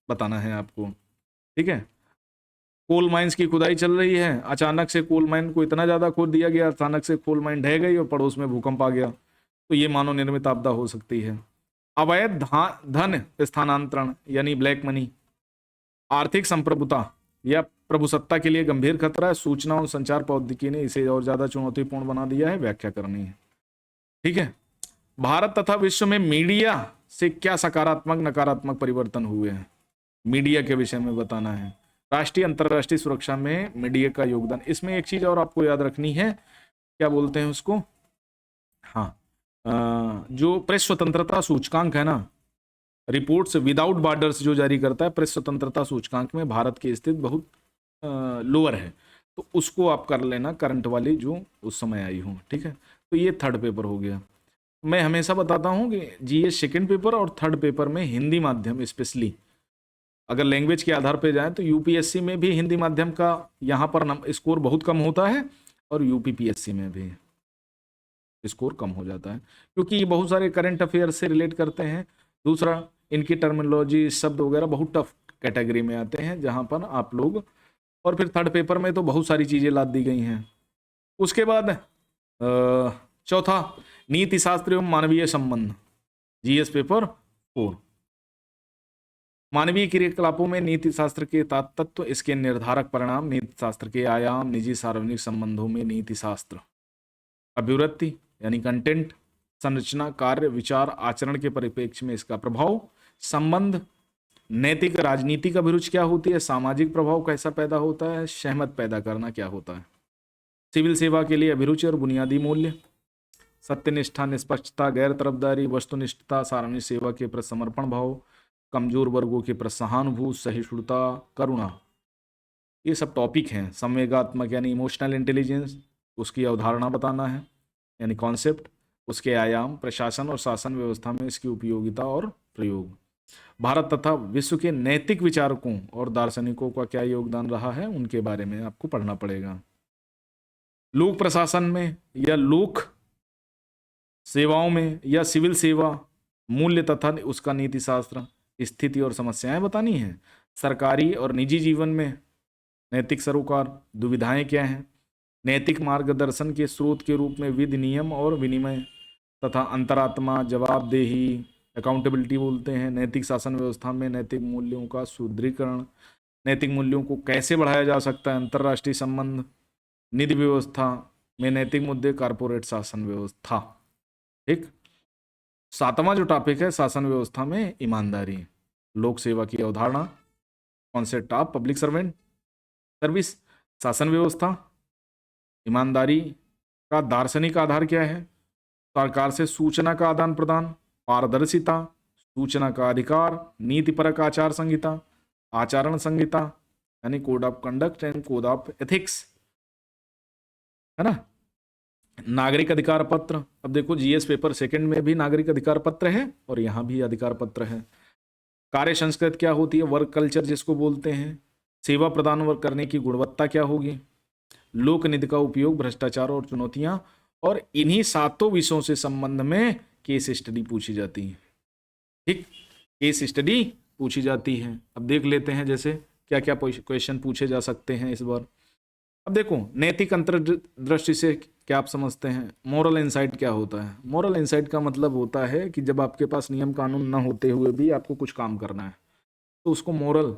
बताना है आपको। ठीक है, कोल माइंस की खुदाई चल रही है, अचानक से कोल माइन को इतना ज्यादा खोद दिया गया, अचानक से कोल माइन ढह गई और पड़ोस में भूकंप आ गया, तो ये मानव निर्मित आपदा हो सकती है। अवैध धन स्थानांतरण यानी ब्लैक मनी, आर्थिक संप्रभुता या प्रभुसत्ता के लिए गंभीर खतरा है। सूचना और संचार प्रौद्योगिकी ने इसे और ज्यादा चुनौतीपूर्ण बना दिया है, व्याख्या करनी है। ठीक है, भारत तथा विश्व में मीडिया से क्या सकारात्मक नकारात्मक परिवर्तन हुए हैं, मीडिया के विषय में बताना है। राष्ट्रीय अंतर्राष्ट्रीय सुरक्षा में मीडिया का योगदान। इसमें एक चीज और आपको याद रखनी है, क्या बोलते हैं उसको, हाँ, जो प्रेस स्वतंत्रता सूचकांक है ना, रिपोर्ट्स विदाउट बॉर्डर्स जो जारी करता है, प्रेस स्वतंत्रता सूचकांक में भारत की स्थिति बहुत लोअर है, तो उसको आप कर लेना, करंट वाली जो उस समय आई हो। ठीक है, तो ये थर्ड पेपर हो गया। मैं हमेशा बताता हूँ कि जीएस सेकंड पेपर और थर्ड पेपर में हिंदी माध्यम स्पेशली अगर लैंग्वेज के आधार पे जाएं तो यूपीएससी में भी हिंदी माध्यम का यहाँ पर स्कोर बहुत कम होता है और यूपीपीएससी में भी स्कोर कम हो जाता है, क्योंकि ये बहुत सारे करंट अफेयर से रिलेट करते हैं। दूसरा, इनकी टर्मिनोलॉजी, शब्द वगैरह बहुत टफ कैटेगरी में आते हैं, जहाँ पर आप लोग, और फिर थर्ड पेपर में तो बहुत सारी चीज़ें लाद दी गई हैं। उसके बाद चौथा, नीति शास्त्र एवं मानवीय संबंध, जीएस पेपर 4। मानवीय क्रियाकलापों में नीति शास्त्र के तत्व, इसके निर्धारक परिणाम, नीति शास्त्र के आयाम, निजी सार्वजनिक संबंधों में नीति शास्त्र, अभिवृत्ति यानी कंटेंट, संरचना, कार्य, विचार, आचरण के परिप्रेक्ष्य में इसका प्रभाव, संबंध, नैतिक राजनीतिक अभिरुचि क्या होती है, सामाजिक प्रभाव कैसा पैदा होता है, सहमत पैदा करना क्या होता है, सिविल सेवा के लिए अभिरुचि और बुनियादी मूल्य, सत्यनिष्ठा, निष्पक्षता, गैर तरफदारी, वस्तुनिष्ठता, सार्वजनिक सेवा के प्रति समर्पण भाव, कमजोर वर्गों के प्रति सहानुभूति, सहिष्णुता, करुणा, ये सब टॉपिक हैं। संवेगात्मक यानी इमोशनल इंटेलिजेंस, उसकी अवधारणा बताना है यानी कॉन्सेप्ट, उसके आयाम, प्रशासन और शासन व्यवस्था में इसकी उपयोगिता और प्रयोग, भारत तथा विश्व के नैतिक विचारकों और दार्शनिकों का क्या योगदान रहा है, उनके बारे में आपको पढ़ना पड़ेगा। लोक प्रशासन में या लोक सेवाओं में या सिविल सेवा, मूल्य तथा उसका नीति शास्त्र, स्थिति और समस्याएं बतानी है। सरकारी और निजी जीवन में नैतिक सरोकार, दुविधाएं क्या हैं, नैतिक मार्गदर्शन के स्रोत के रूप में विधि, नियम और विनिमय तथा अंतरात्मा, जवाबदेही, अकाउंटेबिलिटी बोलते हैं। नैतिक शासन व्यवस्था में नैतिक मूल्यों का सुदृढ़ीकरण, नैतिक मूल्यों को कैसे बढ़ाया जा सकता है, अंतर्राष्ट्रीय संबंध, निधि व्यवस्था में नैतिक मुद्दे, कारपोरेट शासन व्यवस्था। ठीक, सातवां जो टॉपिक है शासन व्यवस्था में ईमानदारी, लोक सेवा की अवधारणा, concept of public servant service, शासन व्यवस्था, ईमानदारी का दार्शनिक आधार क्या है, सरकार से सूचना का आदान प्रदान, पारदर्शिता, सूचना का अधिकार, नीतिपरक आचार संहिता, आचरण संहिता यानी code of conduct and code of ethics, है ना, नागरिक अधिकार पत्र। अब देखो जीएस पेपर सेकंड में भी नागरिक अधिकार पत्र है और यहाँ भी अधिकार पत्र है। कार्य संस्कृति क्या होती है, वर्क कल्चर जिसको बोलते हैं, सेवा प्रदान वर्क करने की गुणवत्ता क्या होगी, लोक निधि का उपयोग, भ्रष्टाचार और चुनौतियां, और इन्हीं सातों विषयों से संबंध में केस स्टडी पूछी जाती है। ठीक, केस स्टडी पूछी जाती है। अब देख लेते हैं जैसे क्या क्या क्वेश्चन पूछे जा सकते हैं इस बार। अब देखो, नैतिक अंतर्दृष्टि से क्या आप समझते हैं, मोरल इनसाइट क्या होता है। मोरल इनसाइट का मतलब होता है कि जब आपके पास नियम कानून ना होते हुए भी आपको कुछ काम करना है तो उसको मोरल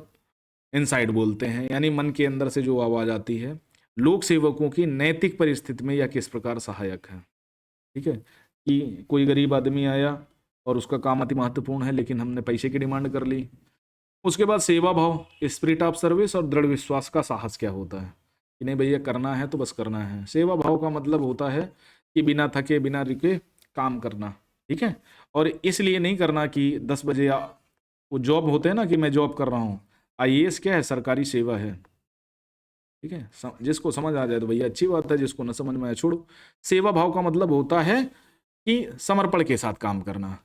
इनसाइट बोलते हैं, यानी मन के अंदर से जो आवाज आती है। लोक सेवकों की नैतिक परिस्थिति में यह किस प्रकार सहायक है। ठीक है, कि कोई गरीब आदमी आया और उसका काम अति महत्वपूर्ण है लेकिन हमने पैसे की डिमांड कर ली, उसके बाद सेवा भाव, स्पिरिट ऑफ सर्विस, और दृढ़ विश्वास का साहस क्या होता है कि नहीं भैया करना है तो बस करना है। सेवा भाव का मतलब होता है कि बिना थके बिना रुके काम करना, ठीक है। और इसलिए नहीं करना कि 10 बजे वो जॉब होते हैं ना कि मैं जॉब कर रहा हूँ। आईएएस क्या है, सरकारी सेवा है, ठीक है। जिसको समझ आ जाए तो भैया अच्छी बात है, जिसको न समझ में आए छोड़ो। सेवा भाव का मतलब होता है कि समर्पण के साथ काम करना।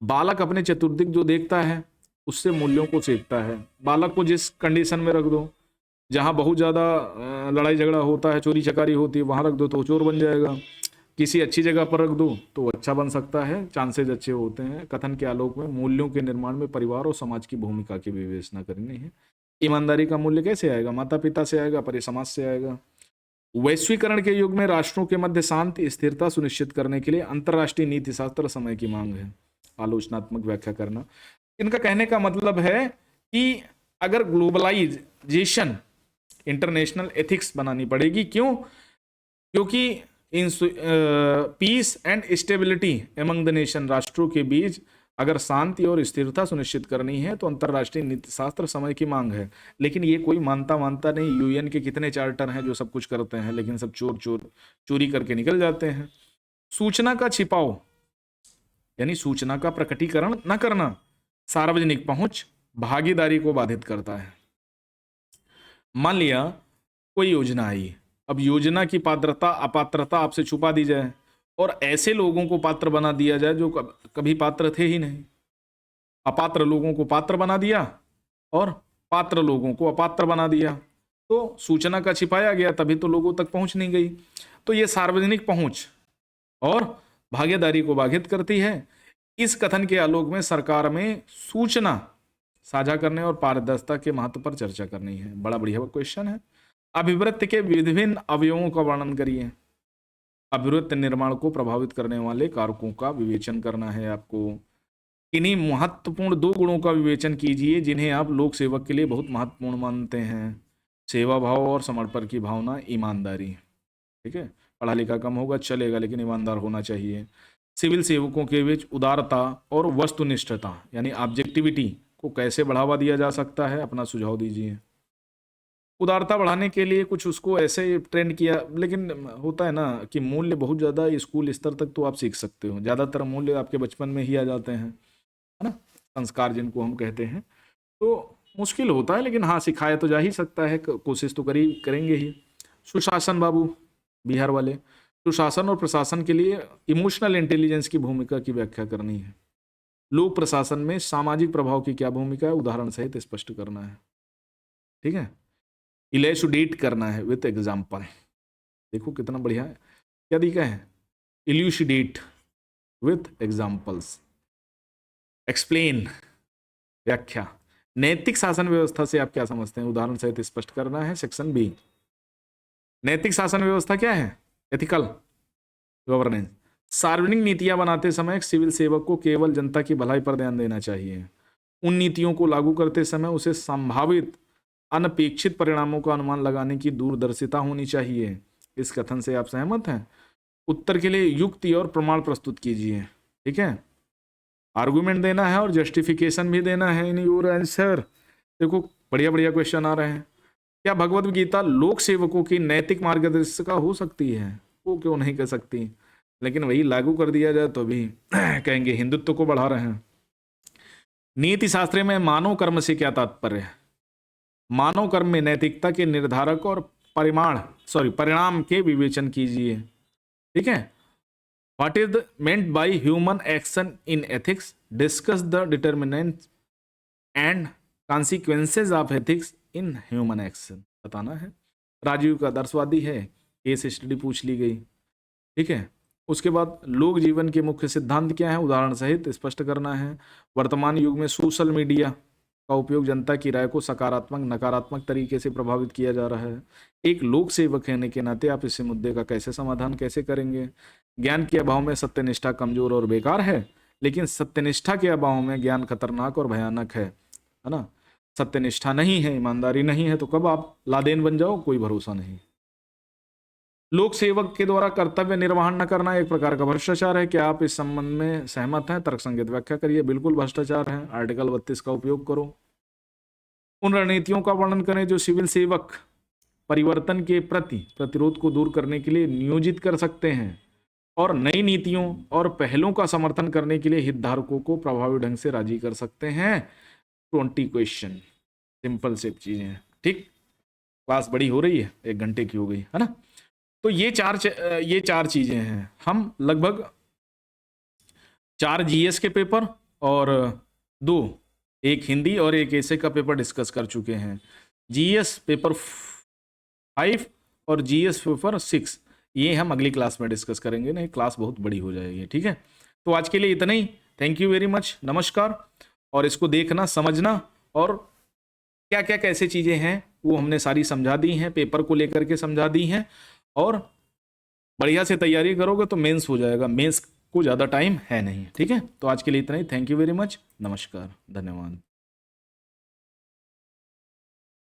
बालक अपने चतुर्दिक जो देखता है उससे मूल्यों को सीखता है। बालक को जिस कंडीशन में रख दो, जहाँ बहुत ज़्यादा लड़ाई झगड़ा होता है, चोरी चकारी होती है, वहाँ रख दो तो चोर बन जाएगा। किसी अच्छी जगह पर रख दो तो अच्छा बन सकता है, चांसेज अच्छे होते हैं। कथन के आलोक में मूल्यों के निर्माण में परिवार और समाज की भूमिका की विवेचना करनी है। ईमानदारी का मूल्य कैसे आएगा, माता पिता से आएगा, पर समाज से आएगा। वैश्वीकरण के युग में राष्ट्रों के मध्य शांति स्थिरता सुनिश्चित करने के लिए अंतर्राष्ट्रीय नीति शास्त्र समय की मांग है। आलोचनात्मक व्याख्या करना। इनका कहने का मतलब है कि अगर ग्लोबलाइजेशन, इंटरनेशनल एथिक्स बनानी पड़ेगी। क्यों? क्योंकि in peace and stability among the nation, राष्ट्रों के बीच अगर शांति और स्थिरता सुनिश्चित करनी है तो अंतर्राष्ट्रीय नीति शास्त्र समय की मांग है। लेकिन ये कोई मानता नहीं। यूएन के कितने चार्टर हैं जो सब कुछ करते हैं, लेकिन सब चोरी करके निकल जाते हैं। सूचना का छिपाव यानी सूचना का प्रकटीकरण न करना सार्वजनिक पहुंच भागीदारी को बाधित करता है। मान लिया कोई योजना आई, अब योजना की पात्रता अपात्रता आपसे छुपा दी जाए और ऐसे लोगों को पात्र बना दिया जाए जो कभी पात्र थे ही नहीं। अपात्र लोगों को पात्र बना दिया और पात्र लोगों को अपात्र बना दिया, तो सूचना का छिपाया गया, तभी तो लोगों तक पहुंच नहीं गई। तो ये सार्वजनिक पहुंच और भागीदारी को बाधित करती है। इस कथन के आलोक में सरकार में सूचना साझा करने और पारदर्शिता के महत्व पर चर्चा करनी है। बड़ा बढ़िया क्वेश्चन है। अभिवृत्ति के विभिन्न अवयवों का वर्णन करिए। अभिवृत्ति निर्माण को प्रभावित करने वाले कारकों का विवेचन करना है आपको। इन्हीं महत्वपूर्ण 2 गुणों का विवेचन कीजिए जिन्हें आप लोक सेवक के लिए बहुत महत्वपूर्ण मानते हैं। सेवा भाव और समर्पण की भावना, ईमानदारी, ठीक है। पढ़ा लिखा कम होगा चलेगा, लेकिन ईमानदार होना चाहिए। सिविल सेवकों के बीच उदारता और वस्तुनिष्ठता यानी ऑब्जेक्टिविटी को कैसे बढ़ावा दिया जा सकता है, अपना सुझाव दीजिए। उदारता बढ़ाने के लिए कुछ उसको ऐसे ट्रेंड किया, लेकिन होता है ना कि मूल्य बहुत ज़्यादा स्कूल स्तर तक तो आप सीख सकते हो, ज़्यादातर मूल्य आपके बचपन में ही आ जाते हैं, है ना, संस्कार जिनको हम कहते हैं। तो मुश्किल होता है, लेकिन हाँ सिखाया तो जा ही सकता है, कोशिश तो करेंगे ही। सुशासन बाबू बिहार वाले, सुशासन और प्रशासन के लिए इमोशनल इंटेलिजेंस की भूमिका की व्याख्या करनी है। लोक प्रशासन में सामाजिक प्रभाव की क्या भूमिका है, उदाहरण सहित स्पष्ट करना है, ठीक है। इलैसुडेट करना है विथ एग्जाम्पल। देखो कितना बढ़िया है, क्या दिखा है, इल्यूसिडेट विथ एग्जाम्पल्स, एक्सप्लेन व्याख्या। नैतिक शासन व्यवस्था से आप क्या समझते हैं, उदाहरण सहित स्पष्ट करना है। सेक्शन बी, नैतिक शासन व्यवस्था क्या है, एथिकल गवर्नेंस। सार्वजनिक नीतियां बनाते समय एक सिविल सेवक को केवल जनता की भलाई पर ध्यान देना चाहिए। उन नीतियों को लागू करते समय उसे संभावित अनपेक्षित परिणामों का अनुमान लगाने की दूरदर्शिता होनी चाहिए। इस कथन से आप सहमत हैं? उत्तर के लिए युक्ति और प्रमाण प्रस्तुत कीजिए, ठीक है। आर्गुमेंट देना है और जस्टिफिकेशन भी देना है इन योर आंसर। देखो बढ़िया बढ़िया क्वेश्चन आ रहे हैं। क्या भगवत गीता लोक सेवकों की नैतिक मार्गदर्शिका हो सकती है? वो क्यों नहीं कर सकती, लेकिन वही लागू कर दिया जाए तो भी कहेंगे हिंदुत्व को बढ़ा रहे हैं। नीति शास्त्र में मानव कर्म से क्या तात्पर्य है? मानव कर्म में नैतिकता के निर्धारक और परिणाम के विवेचन कीजिए, ठीक है। What is meant by human action in ethics, discuss the determinants and consequences of ethics in human action, बताना है। राजीव का आदर्शवादी है, केस स्टडी पूछ ली गई, ठीक है। उसके बाद लोक जीवन के मुख्य सिद्धांत क्या है, उदाहरण सहित स्पष्ट करना है। वर्तमान युग में सोशल मीडिया का उपयोग जनता की राय को सकारात्मक नकारात्मक तरीके से प्रभावित किया जा रहा है। एक लोक सेवक होने के नाते आप इस मुद्दे का कैसे समाधान कैसे करेंगे? ज्ञान के अभाव में सत्यनिष्ठा कमजोर और बेकार है, लेकिन सत्यनिष्ठा के अभाव में ज्ञान खतरनाक और भयानक है ना। सत्यनिष्ठा नहीं है, ईमानदारी नहीं है, तो कब आप लादेन बन जाओ कोई भरोसा नहीं। लोक सेवक के द्वारा कर्तव्य निर्वहन न करना एक प्रकार का भ्रष्टाचार है। क्या आप इस संबंध में सहमत हैं? तर्क संगत व्याख्या करिए। बिल्कुल भ्रष्टाचार है। आर्टिकल 32 का उपयोग करो। उन रणनीतियों का वर्णन करें जो सिविल सेवक परिवर्तन के प्रति प्रतिरोध को दूर करने के लिए नियोजित कर सकते हैं और नई नीतियों और पहलों का समर्थन करने के लिए हितधारकों को प्रभावी ढंग से राजी कर सकते हैं। 20 क्वेश्चन, सिंपल से चीजें हैं। ठीक, क्लास बड़ी हो रही है, 1 घंटे की हो गई है ना। तो ये चार चीजें हैं। हम लगभग 4 जीएस के पेपर और 2, एक हिंदी और एक ऐसे का पेपर डिस्कस कर चुके हैं। जीएस पेपर 5 और जीएस पेपर 6 ये हम अगली क्लास में डिस्कस करेंगे। नहीं, क्लास बहुत बड़ी हो जाएगी। ठीक है, तो आज के लिए इतना ही। थैंक यू वेरी मच, नमस्कार। और इसको देखना, समझना, और क्या क्या कैसे चीजें हैं वो हमने सारी समझा दी हैं, पेपर को लेकर के समझा दी हैं। और बढ़िया से तैयारी करोगे तो मेंस हो जाएगा। मेंस को ज़्यादा टाइम है नहीं। ठीक है, तो आज के लिए इतना ही। थैंक यू वेरी मच, नमस्कार, धन्यवाद।